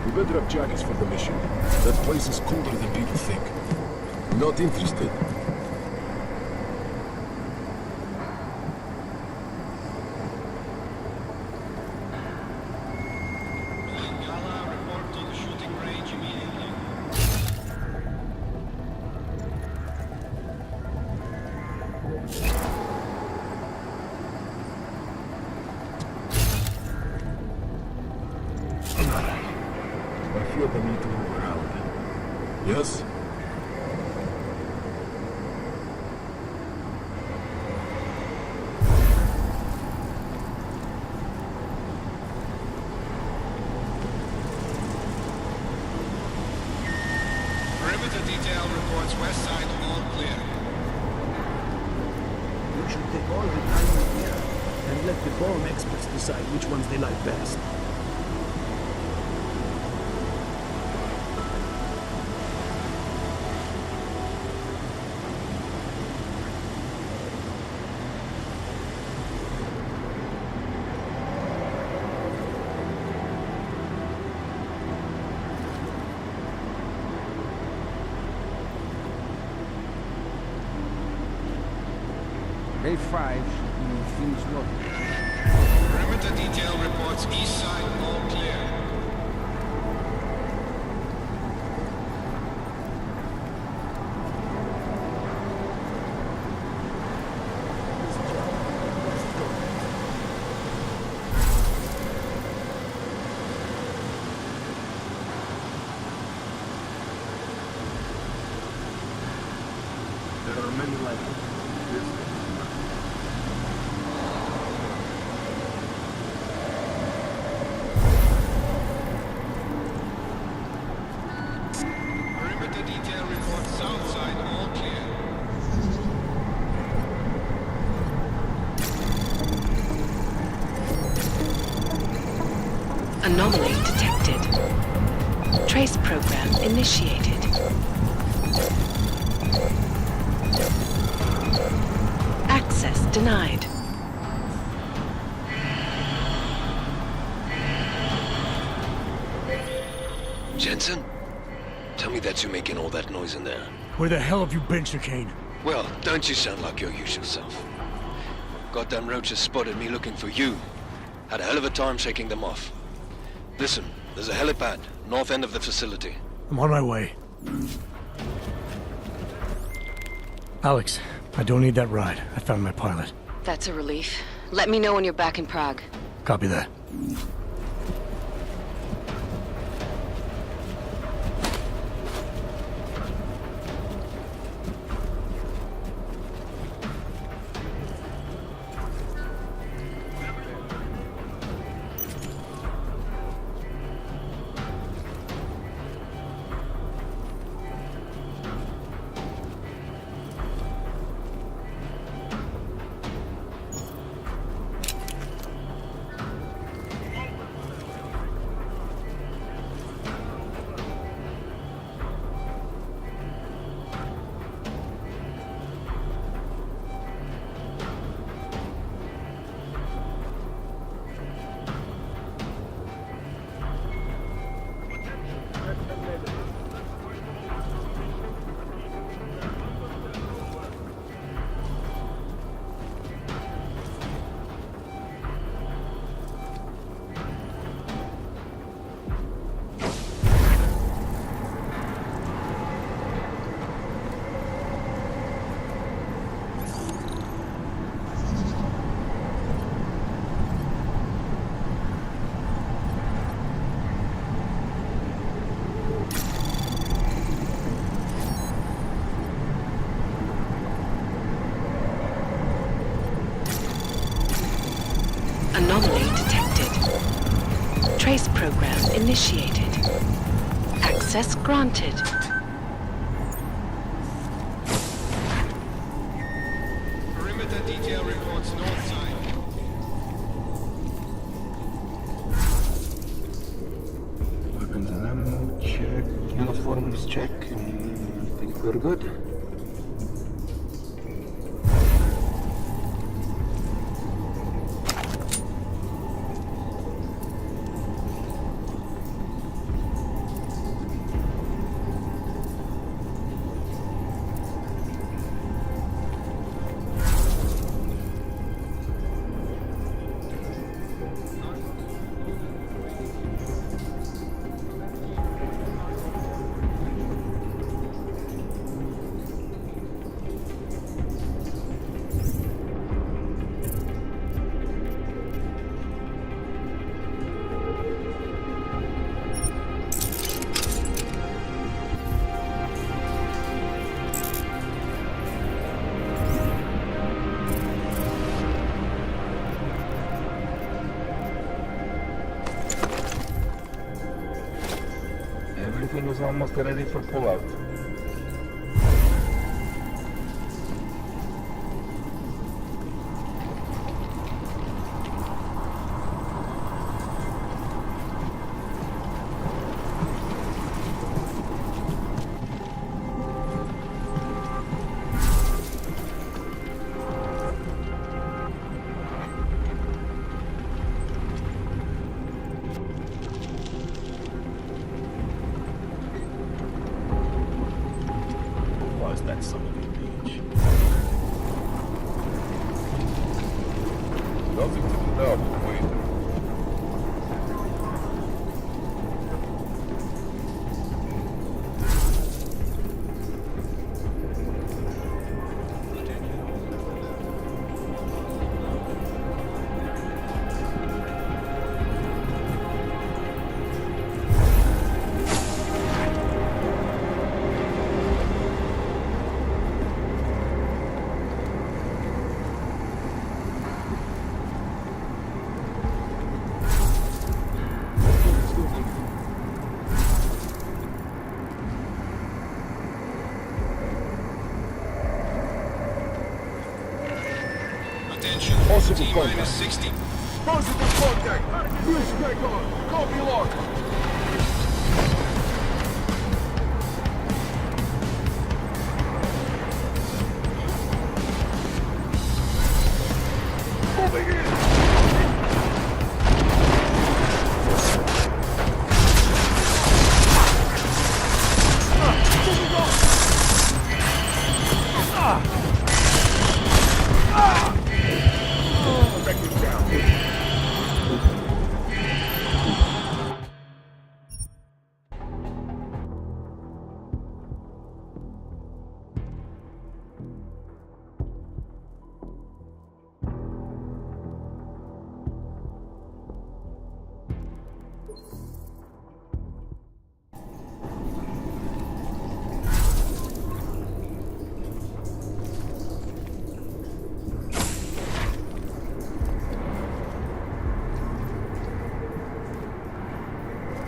We better have jackets for the mission. That place is colder than people think. Not interested. I feel the need to move around. Yes? Perimeter detail reports west side all clear. We should take all the time here and let the bomb experts decide which ones they like best. Day 5 should be finished work. Perimeter detail reports east side all clear. There are many like this. Perimeter detail reports south side all clear. Anomaly detected. Trace program initiated. Access denied. Jensen? Tell me that you're making all that noise in there. Where the hell have you been, Chicane? Well, don't you sound like your usual self. Goddamn roaches spotted me looking for you. Had a hell of a time shaking them off. Listen, there's a helipad, north end of the facility. I'm on my way. Alex, I don't need that ride. I found my pilot. That's a relief. Let me know when you're back in Prague. Copy that. Trace program initiated. Access granted. Perimeter detail reports north side. Weapons and ammo check. Uniforms check. I think we're good. Everything is almost ready for pullout. Was that son of a bitch? Nothing to do now, but wait. Attention. Positive T-minus contact. 60. Positive contact! Fuel spec on! Copy lock! Moving in! Moving on! Effective down.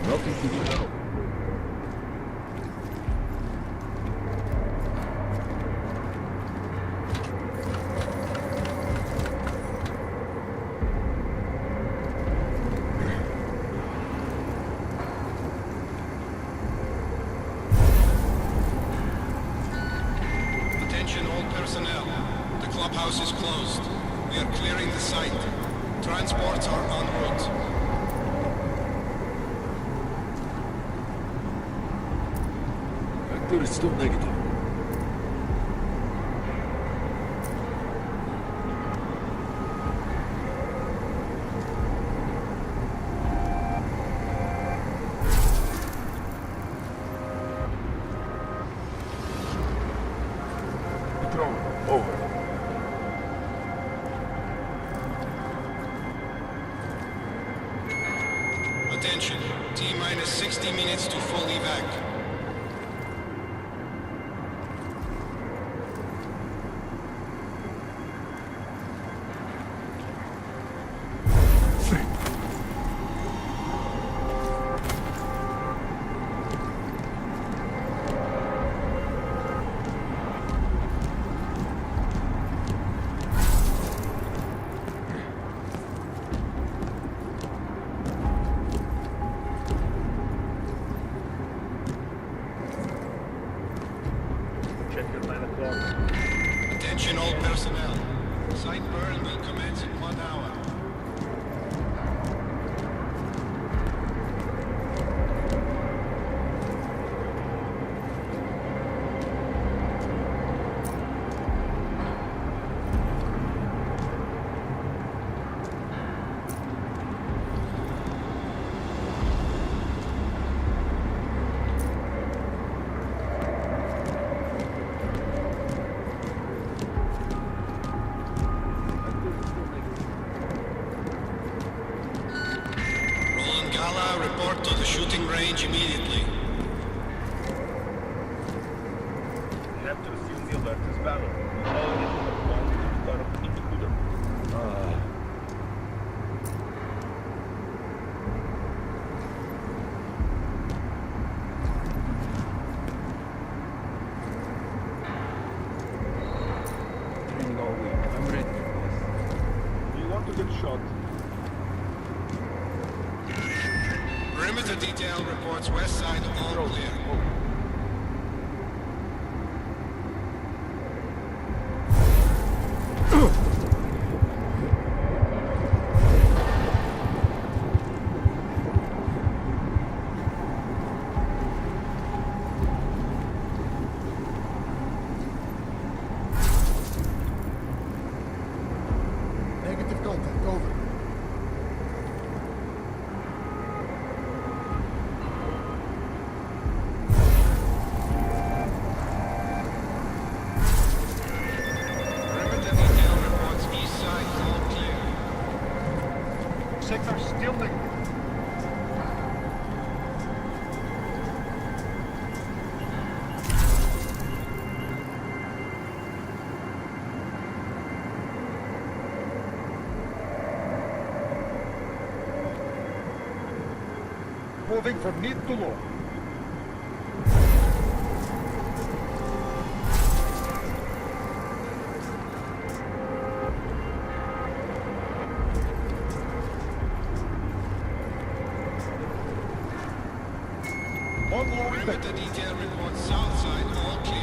Nothing to do now. Attention all personnel. The clubhouse is closed. We are clearing the site. Transports are en route. Vector is still negative. Control, over. Attention. T-minus 60 minutes to full evac. Attention all personnel. Site burn will commence in 1 hour. Report to the shooting range immediately. You have to assume the alert is valid. All input one start included. Training all week. I'm ready for this. Do you want to get shot? Perimeter detail reports west side all clear. Negative contact, over. Sector still negative. Moving from mid to low. Perimeter detail reports south side all clear.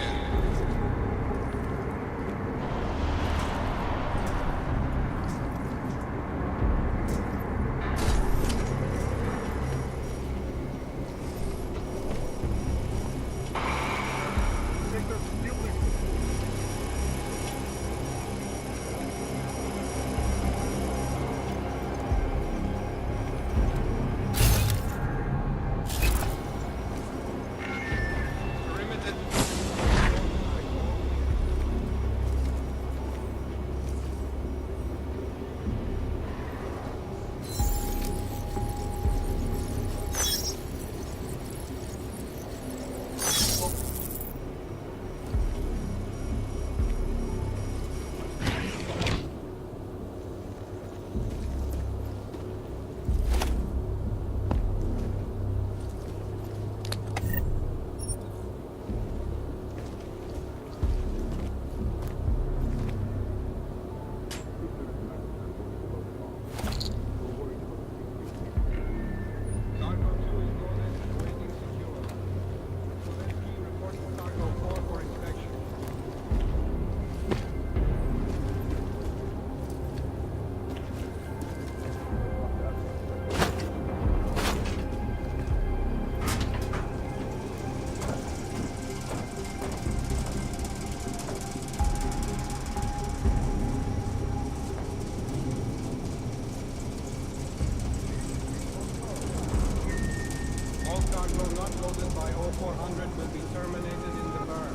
Cargo not loaded by 0400 will be terminated in the burn.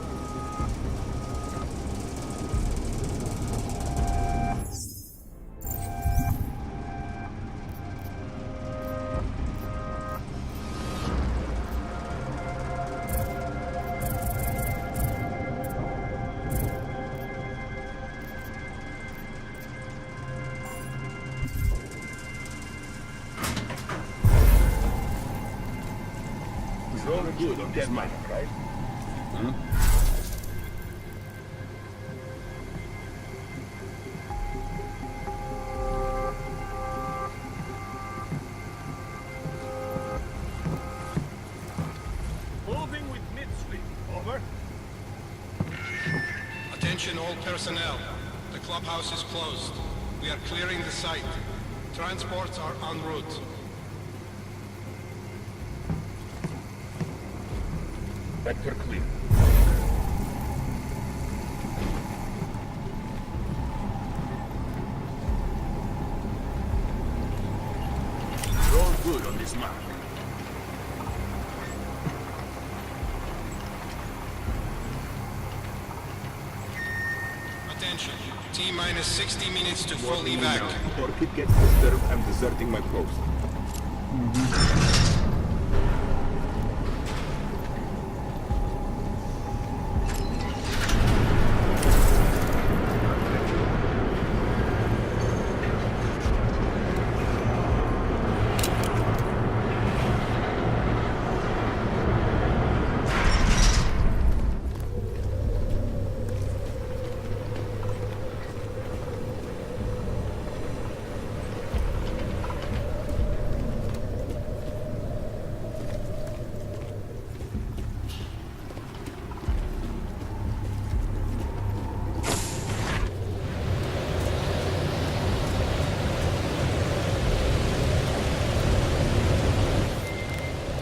We're all good on this mine, right? Huh? Moving with midstream, over. Attention all personnel. The clubhouse is closed. We are clearing the site. Transports are en route. Vector clear. We're all good on this map. Attention. T-minus 60 minutes to full evac. Orchid gets disturbed, I'm deserting my post.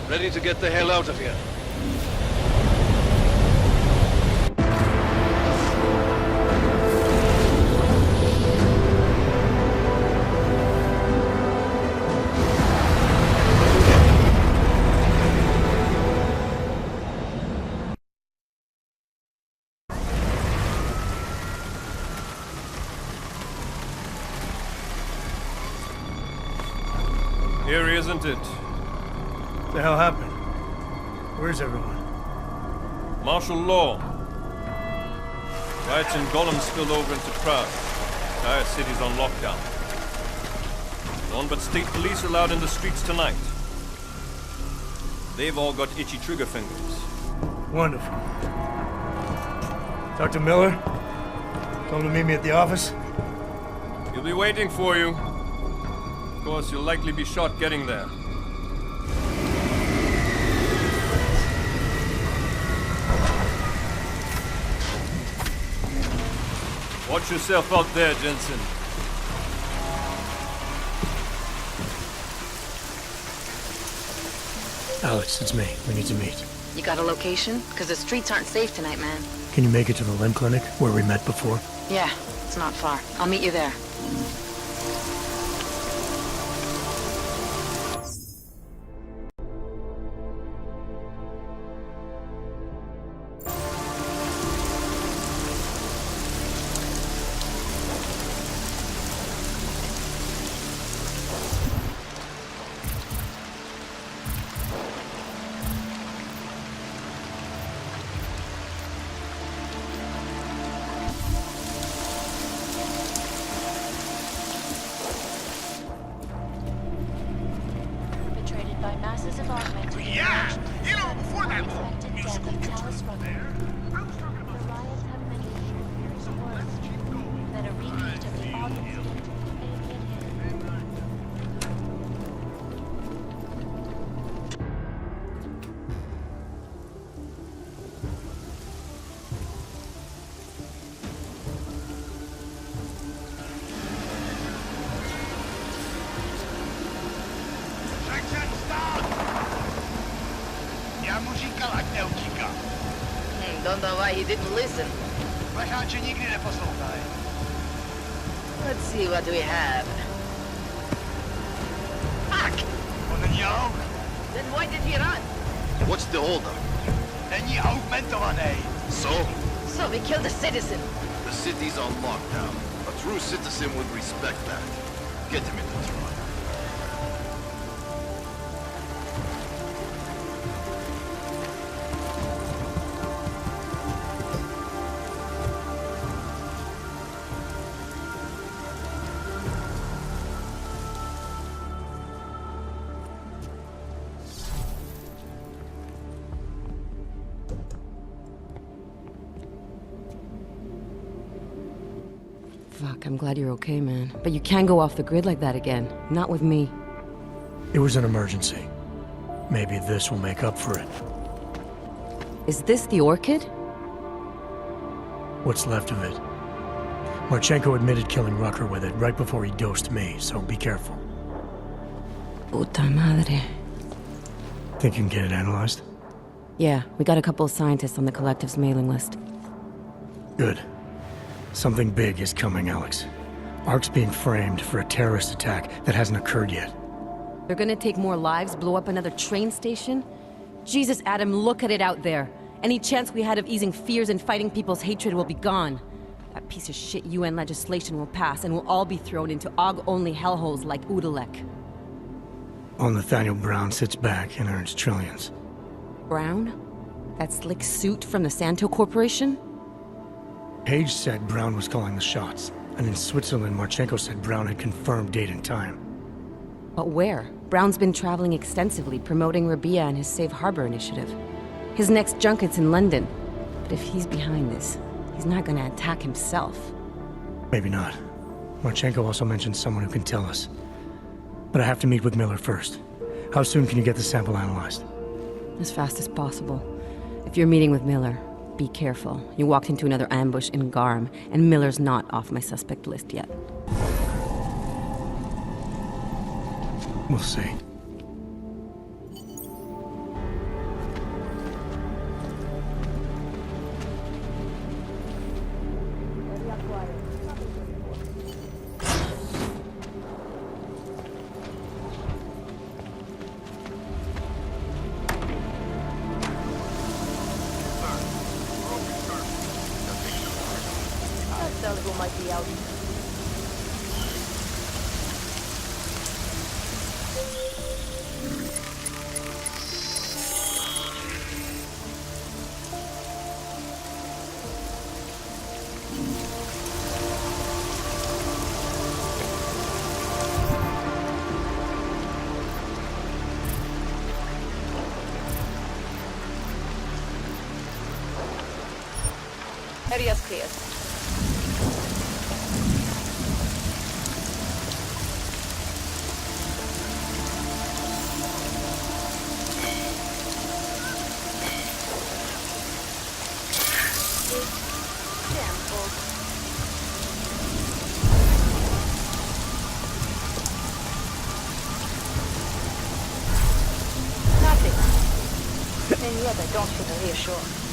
Ready to get the hell out of here. Here, isn't it? What the hell happened? Where's everyone? Martial law. Riots in Gollum spilled over into Prague. Entire city's on lockdown. None but state police allowed in the streets tonight. They've all got itchy trigger fingers. Wonderful. Dr. Miller? Tell him to meet me at the office? He'll be waiting for you. Of course, you'll likely be shot getting there. Watch yourself out there, Jensen. Alex, it's me. We need to meet. You got a location? Because the streets aren't safe tonight, man. Can you make it to the limb clinic where we met before? Yeah, it's not far. I'll meet you there. By masses of augmented before that expected deadly callous rubber. The riots have many years worse that a repeat of the August may be at hand. Don't know why he didn't listen. Let's see what we have. Fuck! Then why did he run? What's the holdup? So we killed a citizen. the city's on lockdown. A true citizen would respect that. Get him in the truck. Fuck, I'm glad you're okay, man. But you can't go off the grid like that again. Not with me. It was an emergency. Maybe this will make up for it. Is this the Orchid? What's left of it. Marchenko admitted killing Rucker with it right before he dosed me, so be careful. Puta madre. Think you can get it analyzed? Yeah, we got a couple of scientists on the collective's mailing list. Good. Something big is coming, Alex. Ark's being framed for a terrorist attack that hasn't occurred yet. They're gonna take more lives, blow up another train station? Jesus, Adam, look at it out there. Any chance we had of easing fears and fighting people's hatred will be gone. That piece of shit UN legislation will pass, and we'll all be thrown into AUG-only hellholes like Udalek. All Nathaniel Brown sits back and earns trillions. Brown? That slick suit from the Santo Corporation? Page said Brown was calling the shots, and in Switzerland, Marchenko said Brown had confirmed date and time. But where? Brown's been traveling extensively, promoting Rabia and his Safe Harbor initiative. His next junket's in London. But if he's behind this, he's not gonna attack himself. Maybe not. Marchenko also mentioned someone who can tell us. But I have to meet with Miller first. How soon can you get the sample analyzed? As fast as possible. If you're meeting with Miller, be careful. You walked into another ambush in Garm, and Miller's not off my suspect list yet. We'll see. Might be out. Area's clear. Nothing. And yet I don't feel reassured.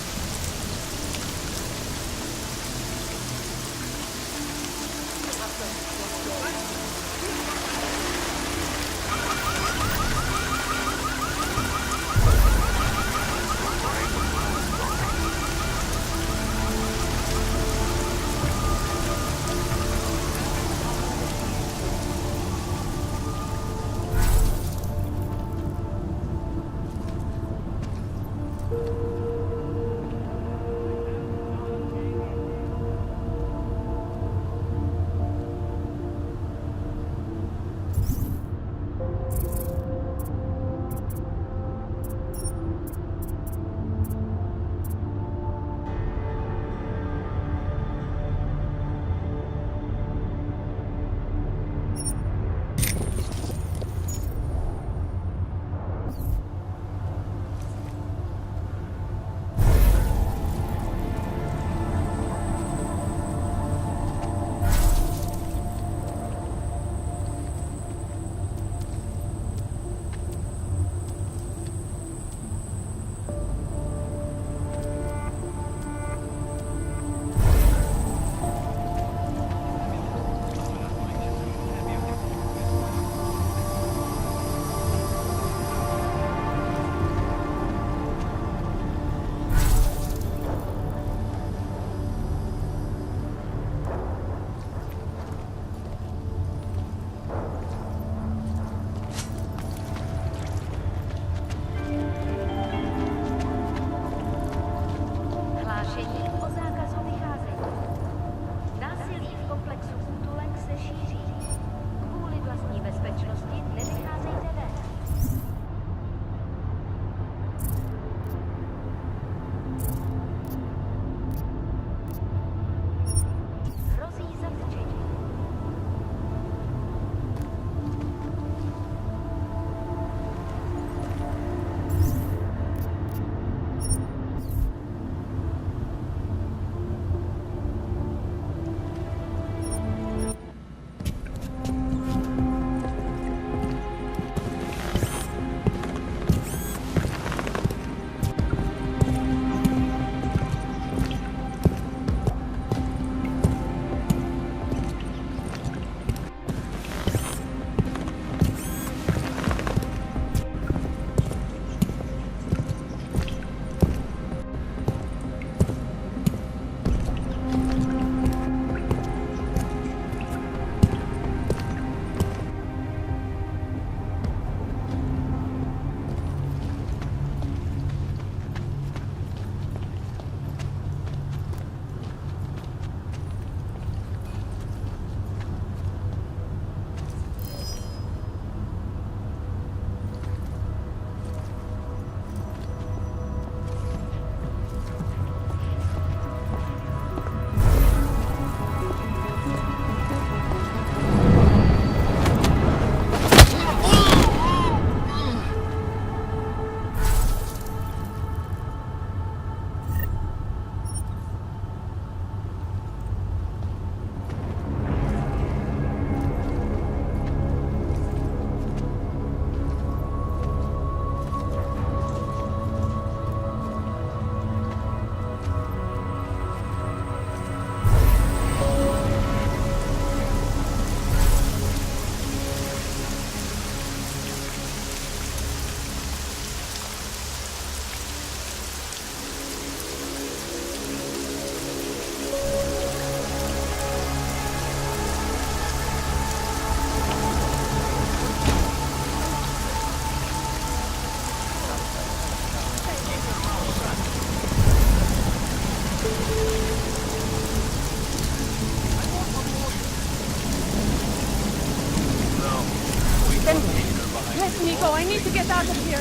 need to get out of here.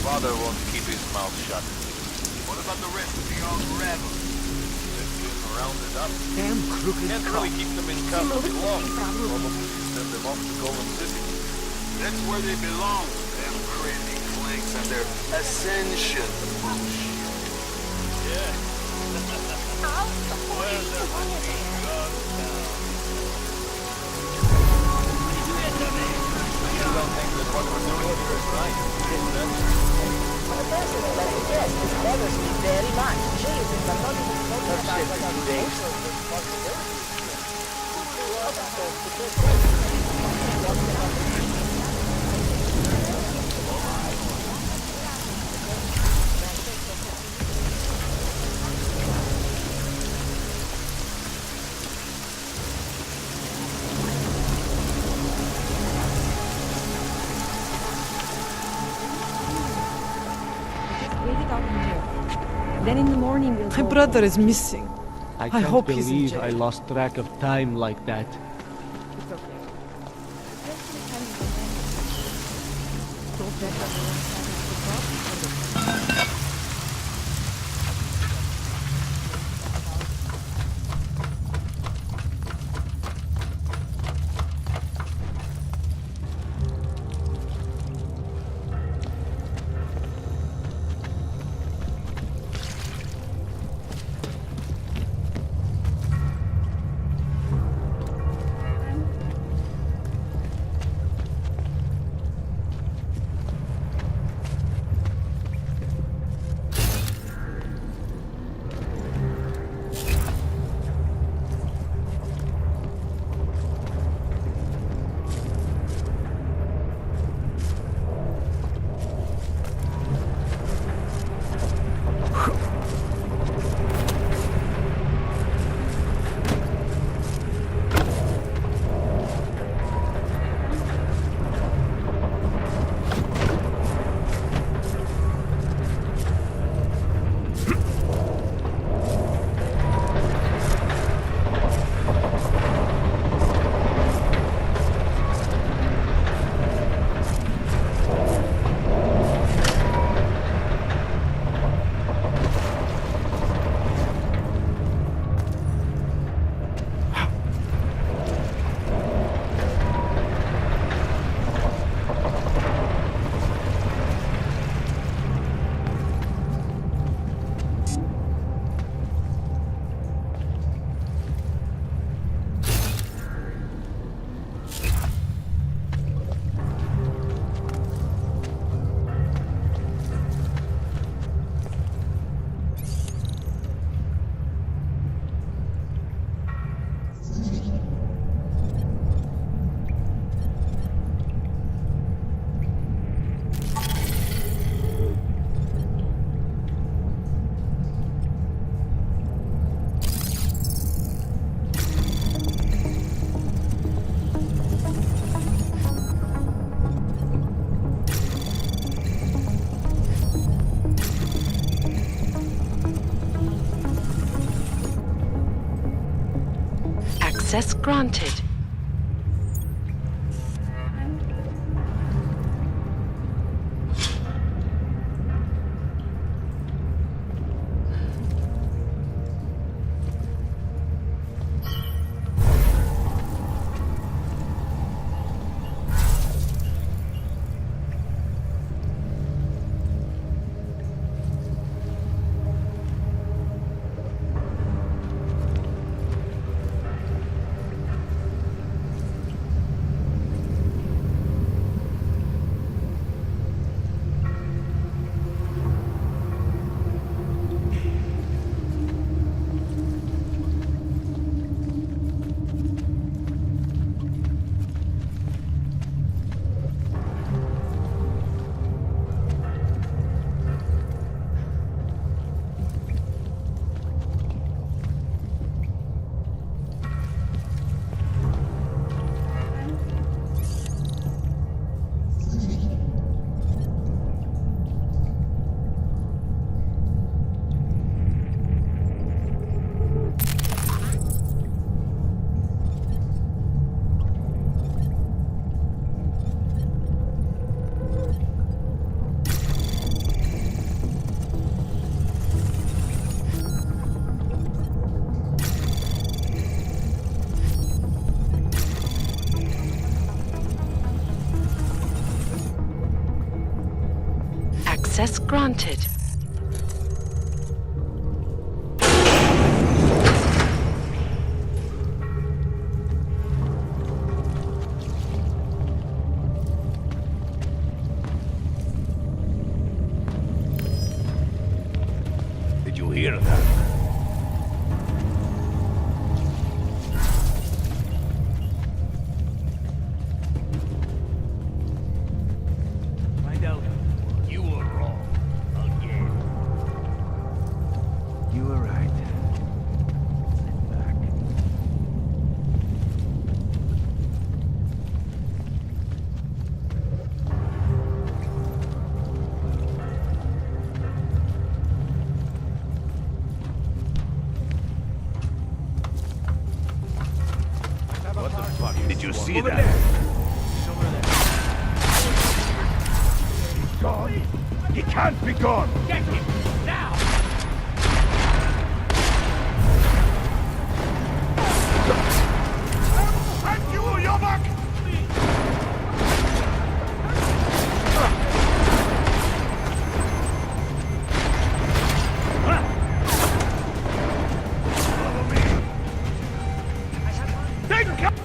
Father won't keep his mouth shut. What about the rest of the old rebels? They've been rounded up. Damn crooked Can't really keep them in custody long. Probably send them off to Golden City. That's where they belong. Them crazy flanks and their ascension bullshit. Yeah. You don't think that what we're doing here is right? The person who let me guess, this bothers me very much. Jesus, I'm not even talking about what I'm social responsibility. Then in the morning we'll My brother is missing. I I hope he's in believe jail. I lost track of time like that. It's okay. Don't bet on the one side of the top. Access granted. Access granted. Did you hear that? Find out. You were wrong. Again. You were right. Sit back. What the fuck? Did you see Over that? there. He's over there. Gone? He can't be gone! Get him! Now! Thank you, Yobak! Follow me! Take cover!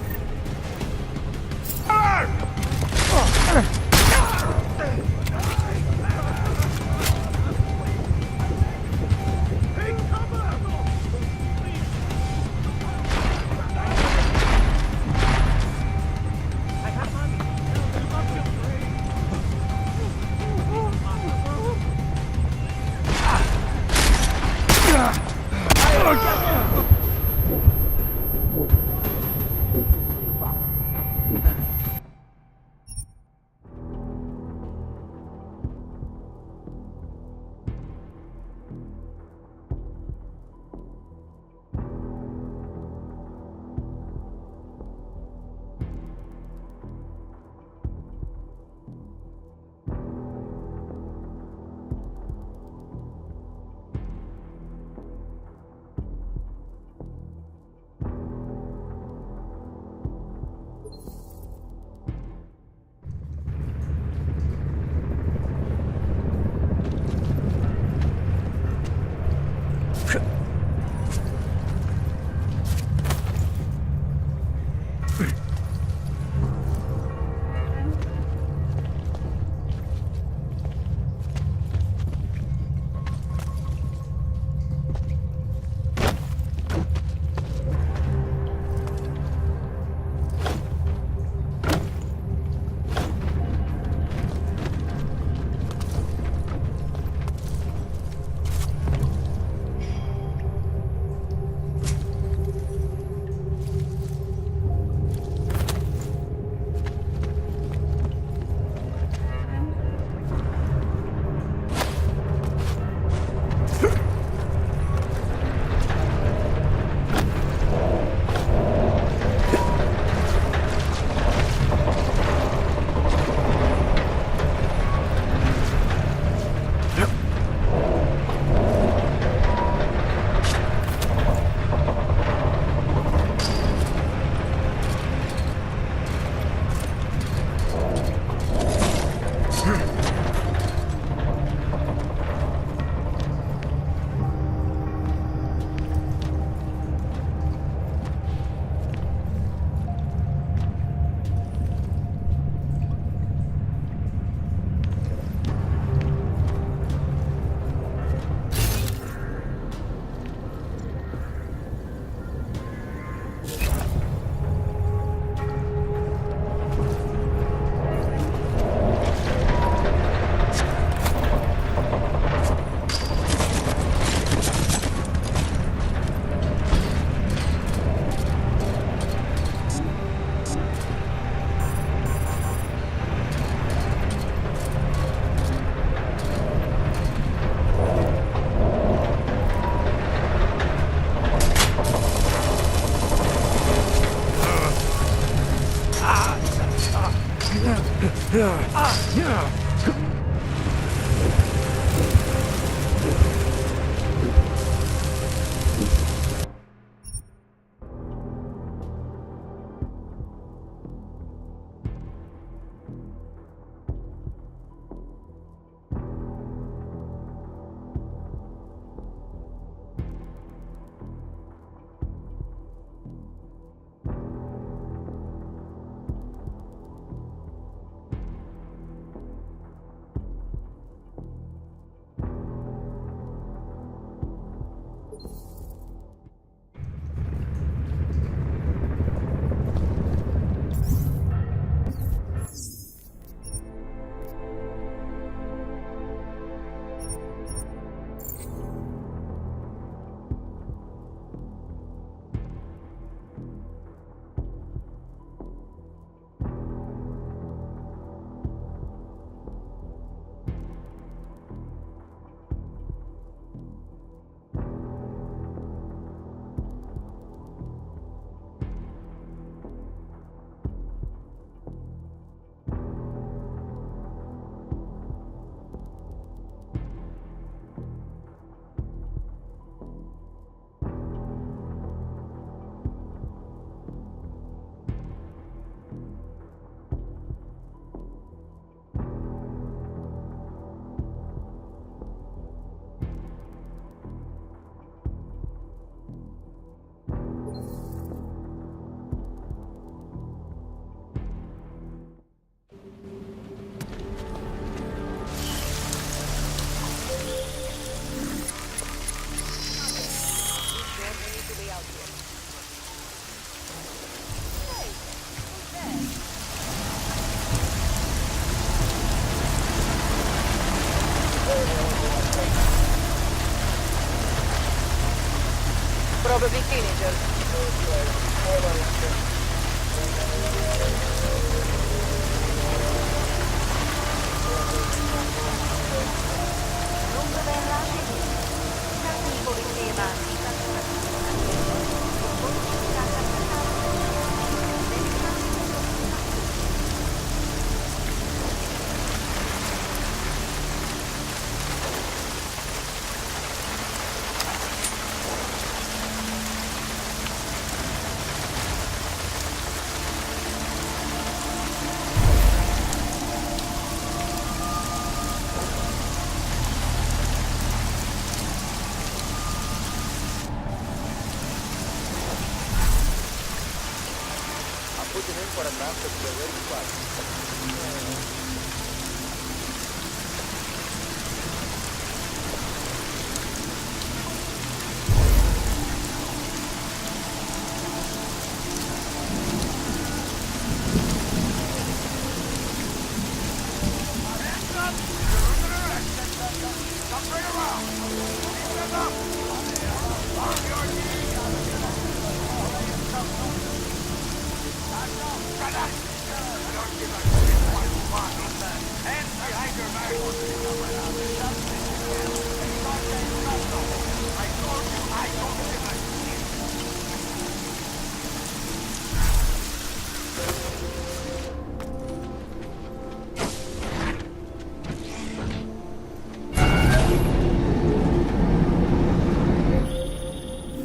Probably teenagers. Dunque ben lasci. Tanti polizia Putting in for a map that's already fast.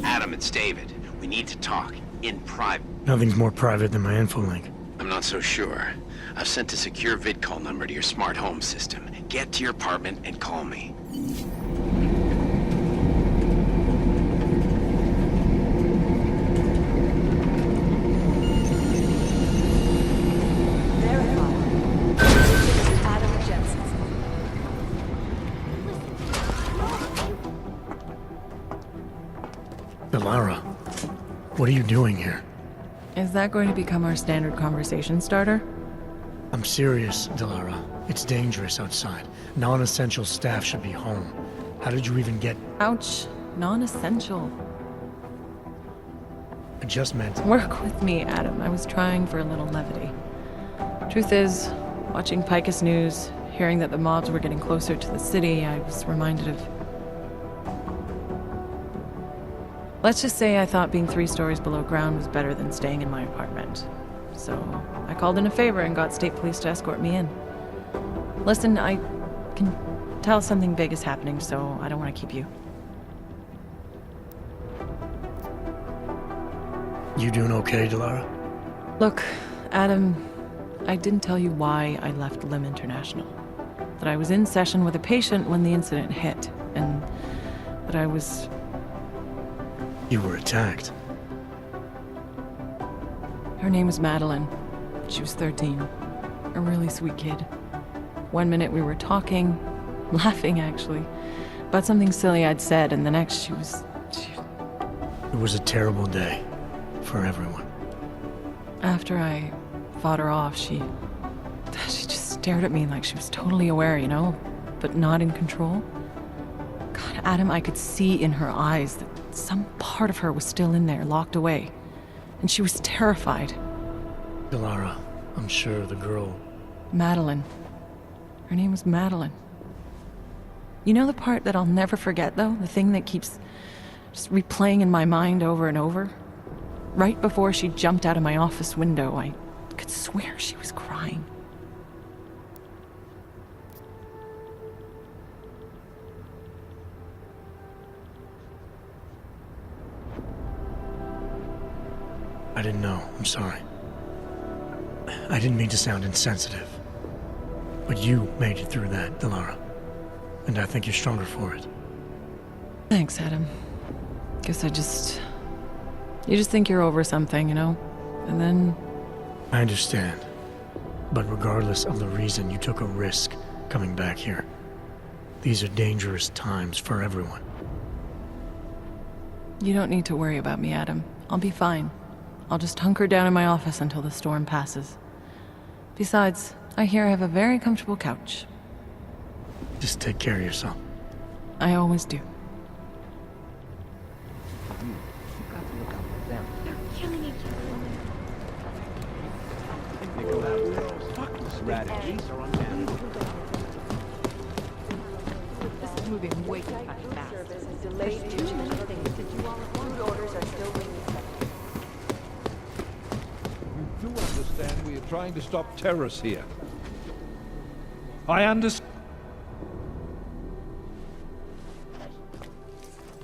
Adam, it's David. We need to talk. In private. Nothing's more private than my infolink. I'm not so sure. I've sent a secure vid call number to your smart home system. Get to your apartment and call me. Delara, what are you doing here? Is that going to become our standard conversation starter? I'm serious, Delara. It's dangerous outside. Non-essential staff should be home. How did you even get... Ouch. Non-essential. I just meant... Work with me, Adam. I was trying for a little levity. Truth is, watching Picus News, hearing that the mobs were getting closer to the city, I was reminded of... Let's just say I thought being 3 stories below ground was better than staying in my apartment. So I called in a favor and got state police to escort me in. Listen, I can tell something big is happening, so I don't want to keep you. You doing okay, Delara? Look, Adam, I didn't tell you why I left Lim International. That I was in session with a patient when the incident hit, and that I was... You were attacked. Her name was Madeline. She was 13. A really sweet kid. One minute we were talking, laughing actually, about something silly I'd said, and the next she was... It was a terrible day for everyone. After I fought her off, she just stared at me like she was totally aware, you know, but not in control. God, Adam, I could see in her eyes that some part of her was still in there, locked away. And she was terrified. Delara, I'm sure the girl... Madeline. Her name was Madeline. You know the part that I'll never forget, though? The thing that keeps just replaying in my mind over and over? Right before she jumped out of my office window, I could swear she was crying. I didn't know. I'm sorry. I didn't mean to sound insensitive. But you made it through that, Delara. And I think you're stronger for it. Thanks, Adam. Guess you just think you're over something, you know? And then... I understand. But regardless of the reason, you took a risk coming back here. These are dangerous times for everyone. You don't need to worry about me, Adam. I'll be fine. I'll just hunker down in my office until the storm passes. Besides, I hear I have a very comfortable couch. Just take care of yourself. I always do. moving way too fast. Service is delayed due to many things. Food orders are still being accepted. You do understand we are trying to stop terrorists here. I understand.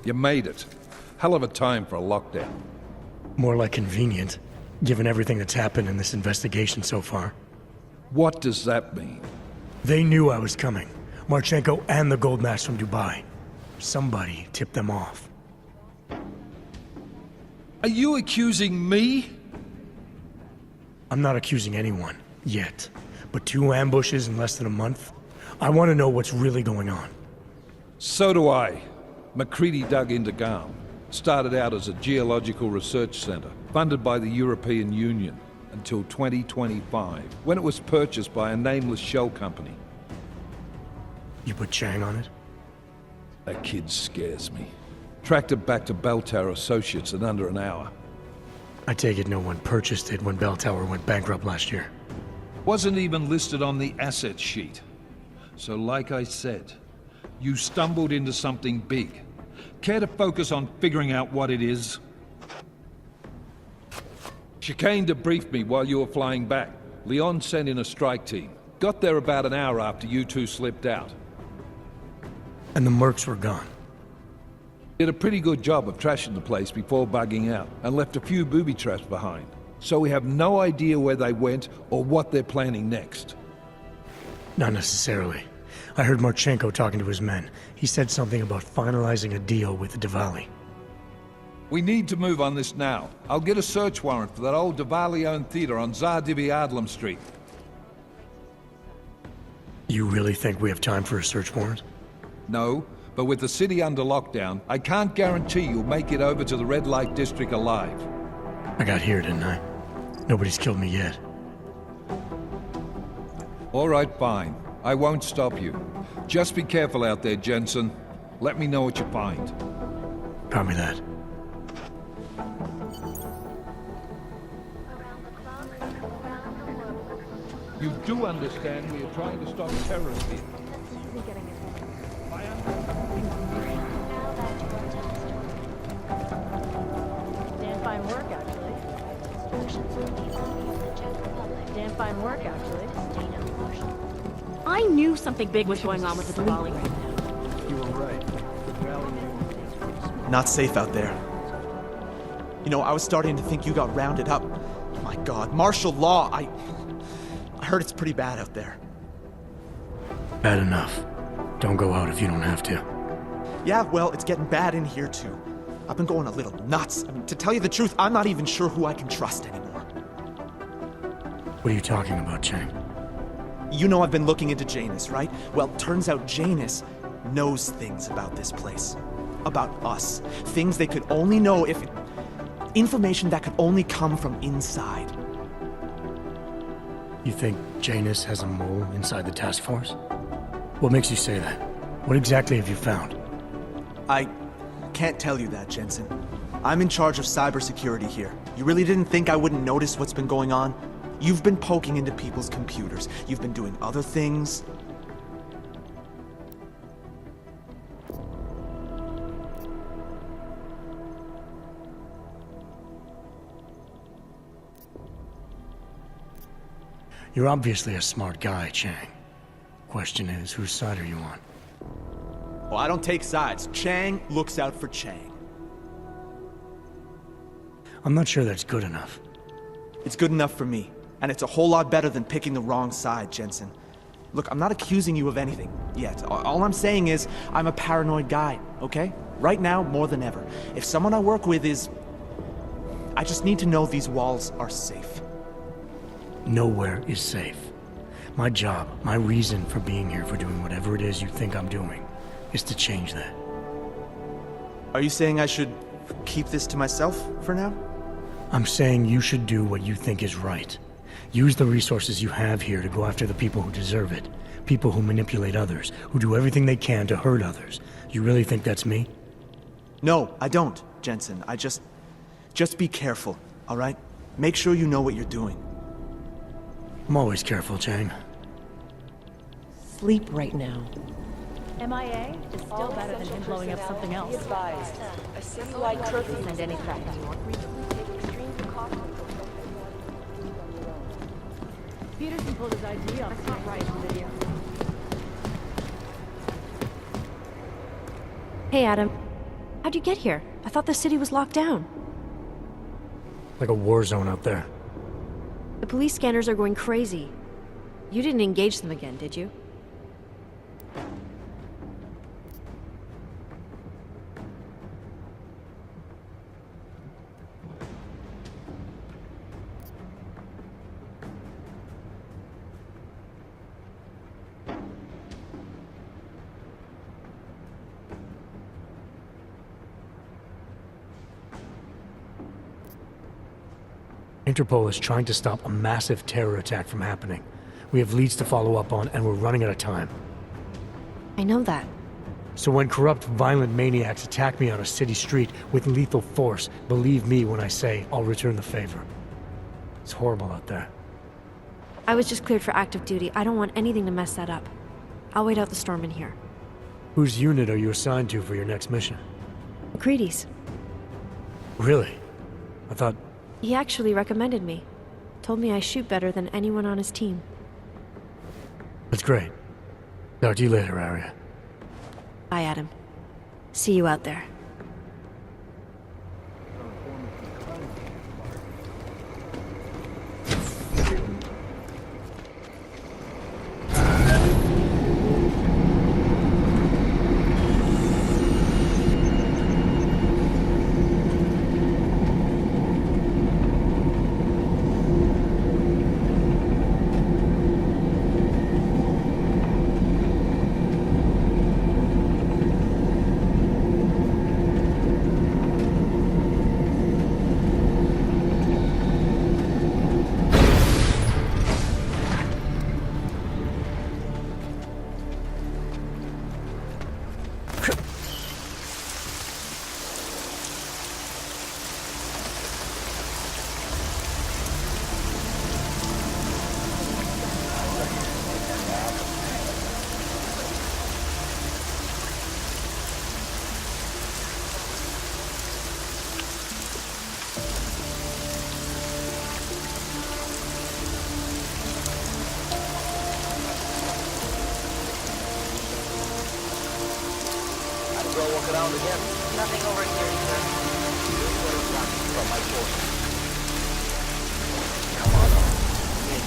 You made it. Hell of a time for a lockdown. More like convenient, given everything that's happened in this investigation so far. What does that mean? They knew I was coming. Marchenko and the gold mask from Dubai. Somebody tipped them off. Are you accusing me? I'm not accusing anyone, yet. But 2 ambushes in less than a month? I want to know what's really going on. So do I. McCready dug into Garm. Started out as a geological research center, funded by the European Union, until 2025, when it was purchased by a nameless shell company. You put Chang on it? That kid scares me. Tracked it back to Bell Tower Associates in under an hour. I take it no one purchased it when Bell Tower went bankrupt last year. Wasn't even listed on the asset sheet. So like I said, you stumbled into something big. Care to focus on figuring out what it is? Chicane debriefed me while you were flying back. Leon sent in a strike team. Got there about an hour after you two slipped out. And the mercs were gone. Did a pretty good job of trashing the place before bugging out, and left a few booby traps behind. So we have no idea where they went or what they're planning next. Not necessarily. I heard Marchenko talking to his men. He said something about finalizing a deal with the Diwali. We need to move on this now. I'll get a search warrant for that old Diwali-owned theater on Tsar Divi Adlam Street. You really think we have time for a search warrant? No, but with the city under lockdown, I can't guarantee you'll make it over to the red light district alive. I got here, didn't I? Nobody's killed me yet. All right, fine. I won't stop you. Just be careful out there, Jensen. Let me know what you find. Copy that. You do understand we are trying to stop terrorists here. Damn fine work, actually. Damn fine work, actually. I knew something big was going on with the Diwali right now. You were right. Not safe out there. You know, I was starting to think you got rounded up. My God, martial law, I heard it's pretty bad out there. Bad enough. Don't go out if you don't have to. Yeah, well, it's getting bad in here too. I've been going a little nuts. I mean, to tell you the truth, I'm not even sure who I can trust anymore. What are you talking about, Chang? You know I've been looking into Janus, right? Well, turns out Janus knows things about this place. About us. Things they could only know if... Information that could only come from inside. You think Janus has a mole inside the task force? What makes you say that? What exactly have you found? I can't tell you that, Jensen. I'm in charge of cybersecurity here. You really didn't think I wouldn't notice what's been going on? You've been poking into people's computers. You've been doing other things. You're obviously a smart guy, Chang. Question is, whose side are you on? Oh, I don't take sides. Chang looks out for Chang. I'm not sure that's good enough. It's good enough for me. And it's a whole lot better than picking the wrong side, Jensen. Look, I'm not accusing you of anything yet. All I'm saying is, I'm a paranoid guy, okay? Right now, more than ever. If someone I work with is... I just need to know these walls are safe. Nowhere is safe. My job, my reason for being here, for doing whatever it is you think I'm doing, is to change that. Are you saying I should keep this to myself for now? I'm saying you should do what you think is right. Use the resources you have here to go after the people who deserve it. People who manipulate others, who do everything they can to hurt others. You really think that's me? No, I don't, Jensen. I just be careful, all right? Make sure you know what you're doing. I'm always careful, Chang. Sleep right now. MIA is still better than him blowing up something else. Be advised. A citywide curfew is in effect. Take extreme precautions. Peterson pulled his ID off. That's not right in the video. Hey, Adam. How'd you get here? I thought the city was locked down. Like a war zone out there. The police scanners are going crazy. You didn't engage them again, did you? Interpol is trying to stop a massive terror attack from happening. We have leads to follow up on, and we're running out of time. I know that. So when corrupt, violent maniacs attack me on a city street with lethal force, believe me when I say I'll return the favor. It's horrible out there. I was just cleared for active duty. I don't want anything to mess that up. I'll wait out the storm in here. Whose unit are you assigned to for your next mission? McCready's. Really? I thought... He actually recommended me. Told me I shoot better than anyone on his team. That's great. Talk to you later, Arya. Bye, Adam. See you out there. Walk around again. Nothing over here either. Here's what it's got from my forces. Come on. Make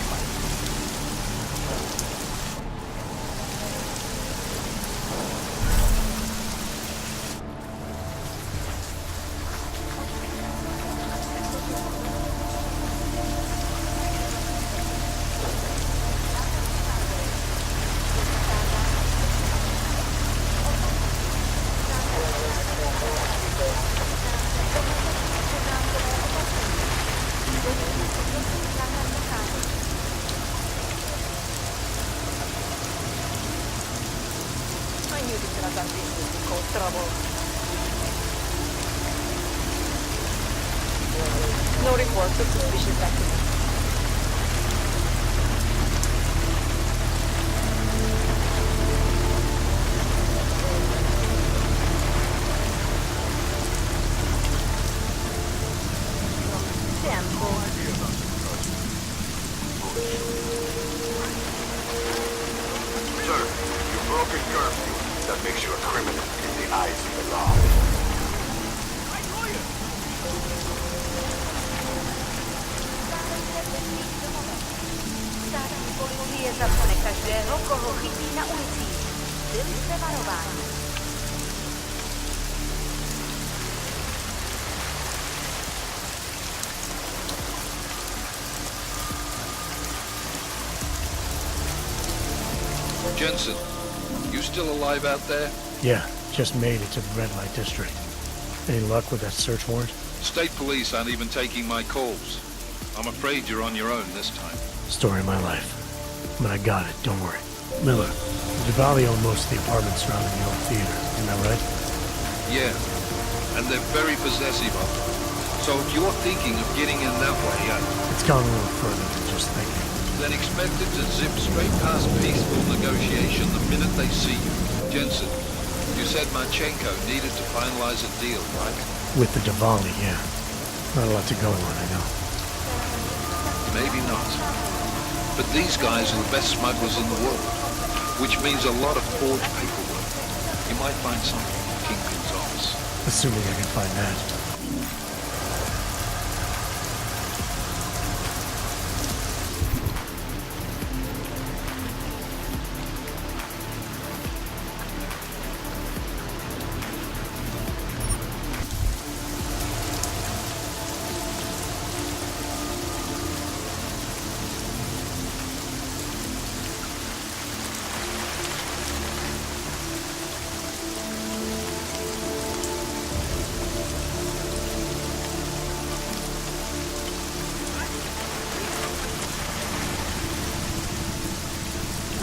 No reports of suspicious activity. Sir, you broke a curfew. That makes you a criminal in the eyes of the law. Státní policie zapne každého, koho chytí na ulicích. Byli jste varováni. Jensen, you still alive out there? Yeah, just made it to the red light district. Any luck with that search warrant? State police aren't even taking my calls. I'm afraid you're on your own this time. Story of my life. But I got it, don't worry. Miller, Javali owned most of the apartments surrounding the old theater, isn't that right? Yeah, and they're very possessive of them. So if you're thinking of getting in that way, it's gone a little further than just thinking. then expect it to zip straight past peaceful negotiation the minute they see you. Jensen, you said Manchenko needed to finalize a deal, right? With the Diwali, yeah. Not a lot to go on, I know. Maybe not. But these guys are the best smugglers in the world, which means a lot of forged paperwork. You might find something in the Kingpin's office. Assuming I can find that.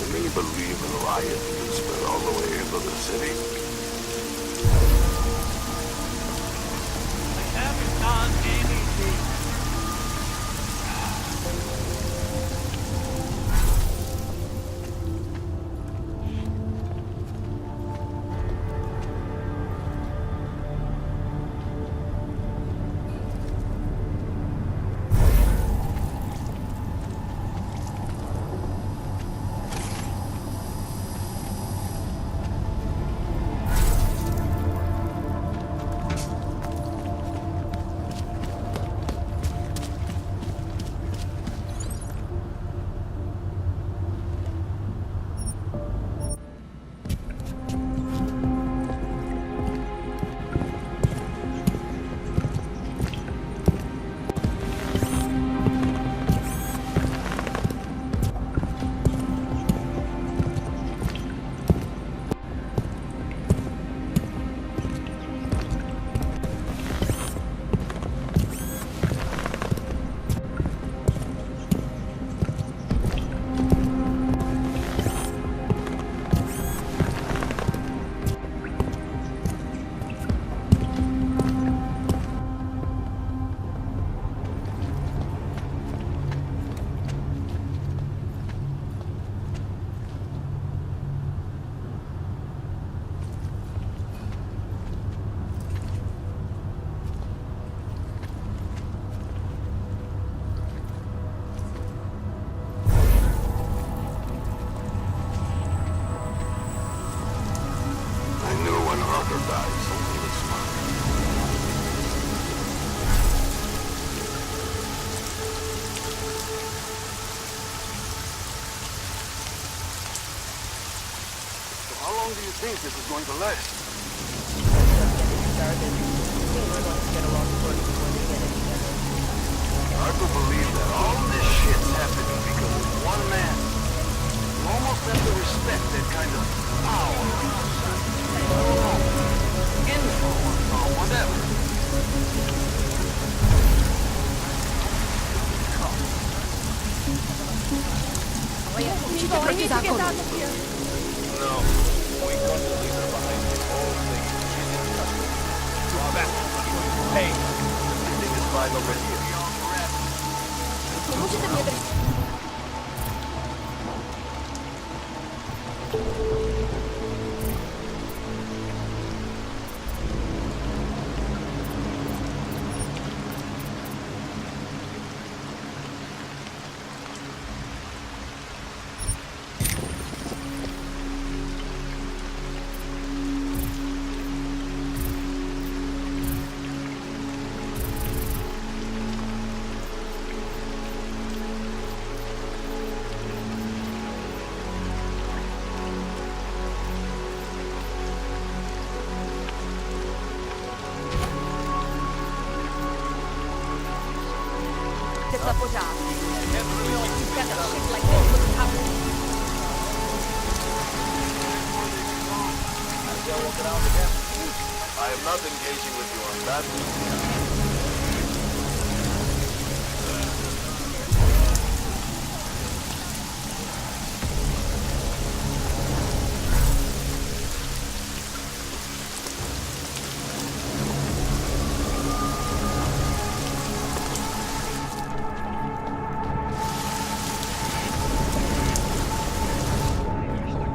Can you believe a riot can spread all the way into the city? I haven't done anything. How long do you think this is going to last? Hard to believe that all this shit's happening because of one man. You almost have to respect that kind of power. Info or whatever. No, we want to leave her behind this whole thing. She's in custody. Draw back. Hey, I think it's fine over here. I am not engaging with you on that.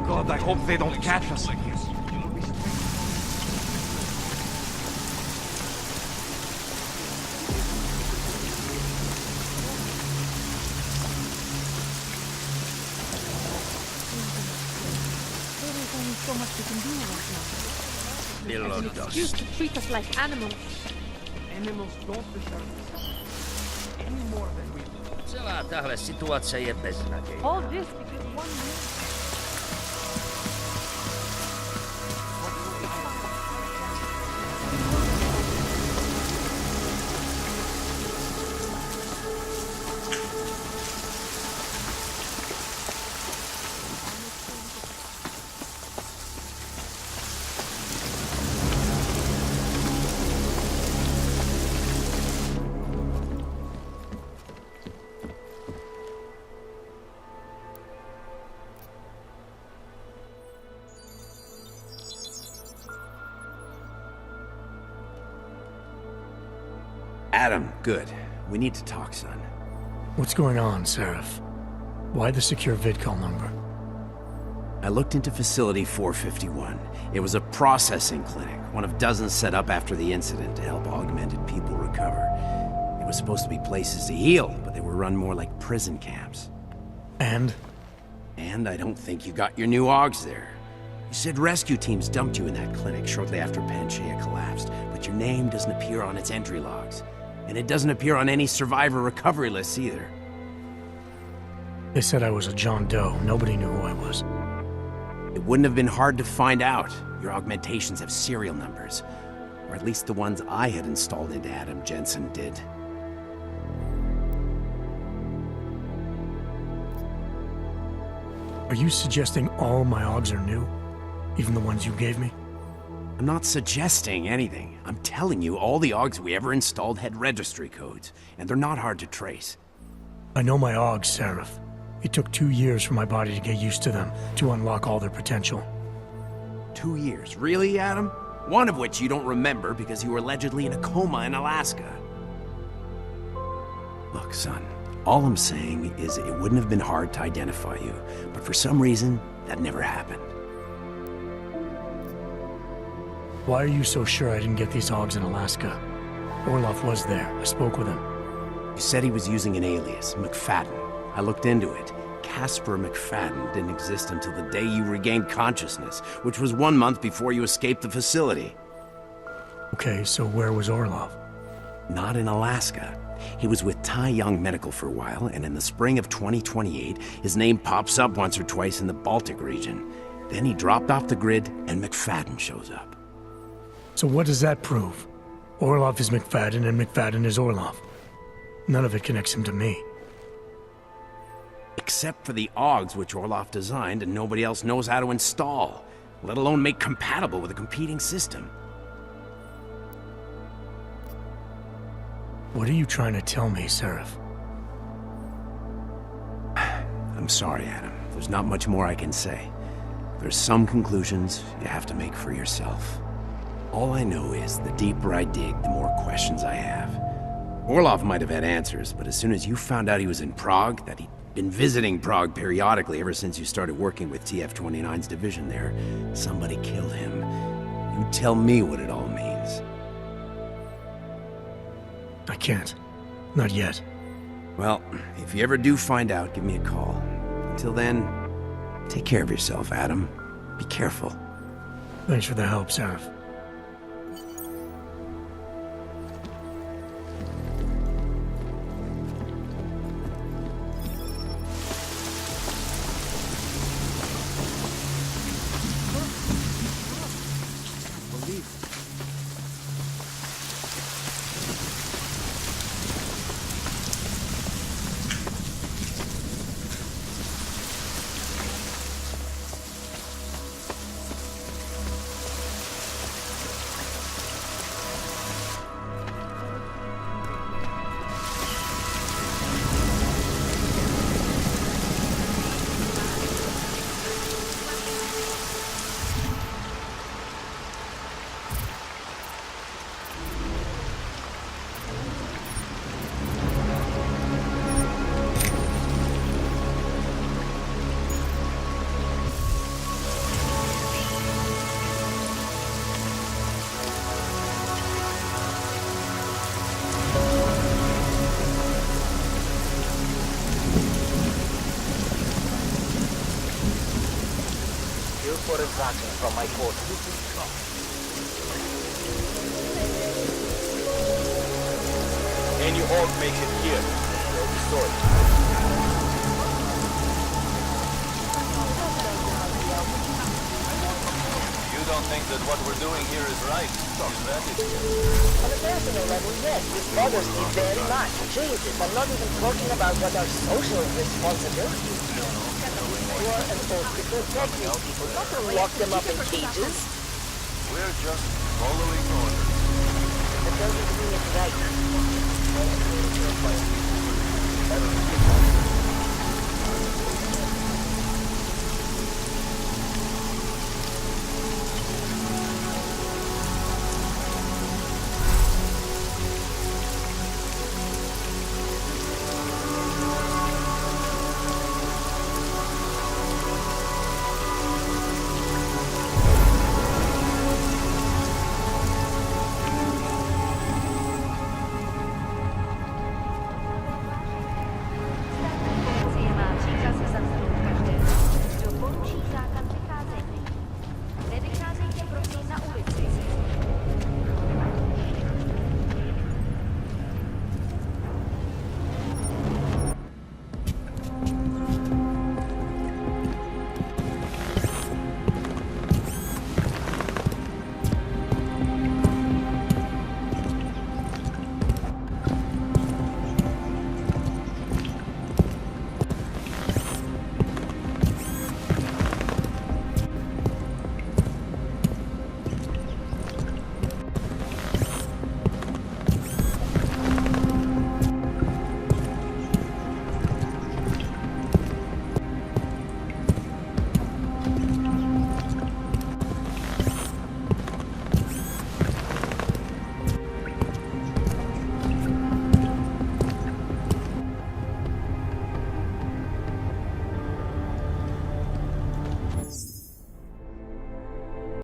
God, I hope they don't catch us. animals now. Little As an excuse dust. to treat us like animals. Animals don't deserve this any more than we do. Celá tahle situace je beznadějná. All this because one man. Adam, good. We need to talk, son. What's going on, Seraph? Why the secure vidcall number? I looked into Facility 451. It was a processing clinic, one of dozens set up after the incident to help augmented people recover. It was supposed to be places to heal, but they were run more like prison camps. And? And I don't think you got your new AUGs there. You said rescue teams dumped you in that clinic shortly after Pangaea collapsed, but your name doesn't appear on its entry logs. And it doesn't appear on any survivor recovery lists either. They said I was a John Doe. Nobody knew who I was. It wouldn't have been hard to find out. Your augmentations have serial numbers. Or at least the ones I had installed into Adam Jensen did. Are you suggesting all my AUGs are new? Even the ones you gave me? I'm not suggesting anything. I'm telling you, all the AUGs we ever installed had registry codes, and they're not hard to trace. I know my AUGs, Seraph. It took 2 years for my body to get used to them, to unlock all their potential. 2 years? Really, Adam? One of which you don't remember because you were allegedly in a coma in Alaska. Look, son, all I'm saying is it wouldn't have been hard to identify you, but for some reason, that never happened. Why are you so sure I didn't get these AUGs in Alaska? Orloff was there. I spoke with him. You said he was using an alias, McFadden. I looked into it. Casper McFadden didn't exist until the day you regained consciousness, which was 1 month before you escaped the facility. Okay, so where was Orloff? Not in Alaska. He was with Tai Young Medical for a while, and in the spring of 2028, his name pops up once or twice in the Baltic region. Then he dropped off the grid, and McFadden shows up. So what does that prove? Orloff is McFadden, and McFadden is Orloff. None of it connects him to me. Except for the AUGs which Orloff designed and nobody else knows how to install, let alone make compatible with a competing system. What are you trying to tell me, Seraph? I'm sorry, Adam. There's not much more I can say. There's some conclusions you have to make for yourself. All I know is the deeper I dig, the more questions I have. Orloff might have had answers, but as soon as you found out he was in Prague, that he'd been visiting Prague periodically ever since you started working with TF-29's division there, somebody killed him. You tell me what it all means. I can't. Not yet. Well, if you ever do find out, give me a call. Until then, take care of yourself, Adam. Be careful. Thanks for the help, Seraph. for exaction from my court. Any orc makes it here, they'll be sorry. You don't think that what we're doing here is right, is that it? On a personal level, yes, this bothers me very much. Jesus, I'm not even talking about what our social responsibilities are. You are an oath to protect these people, not to lock them up in cages. We're just following orders. That doesn't mean it's right.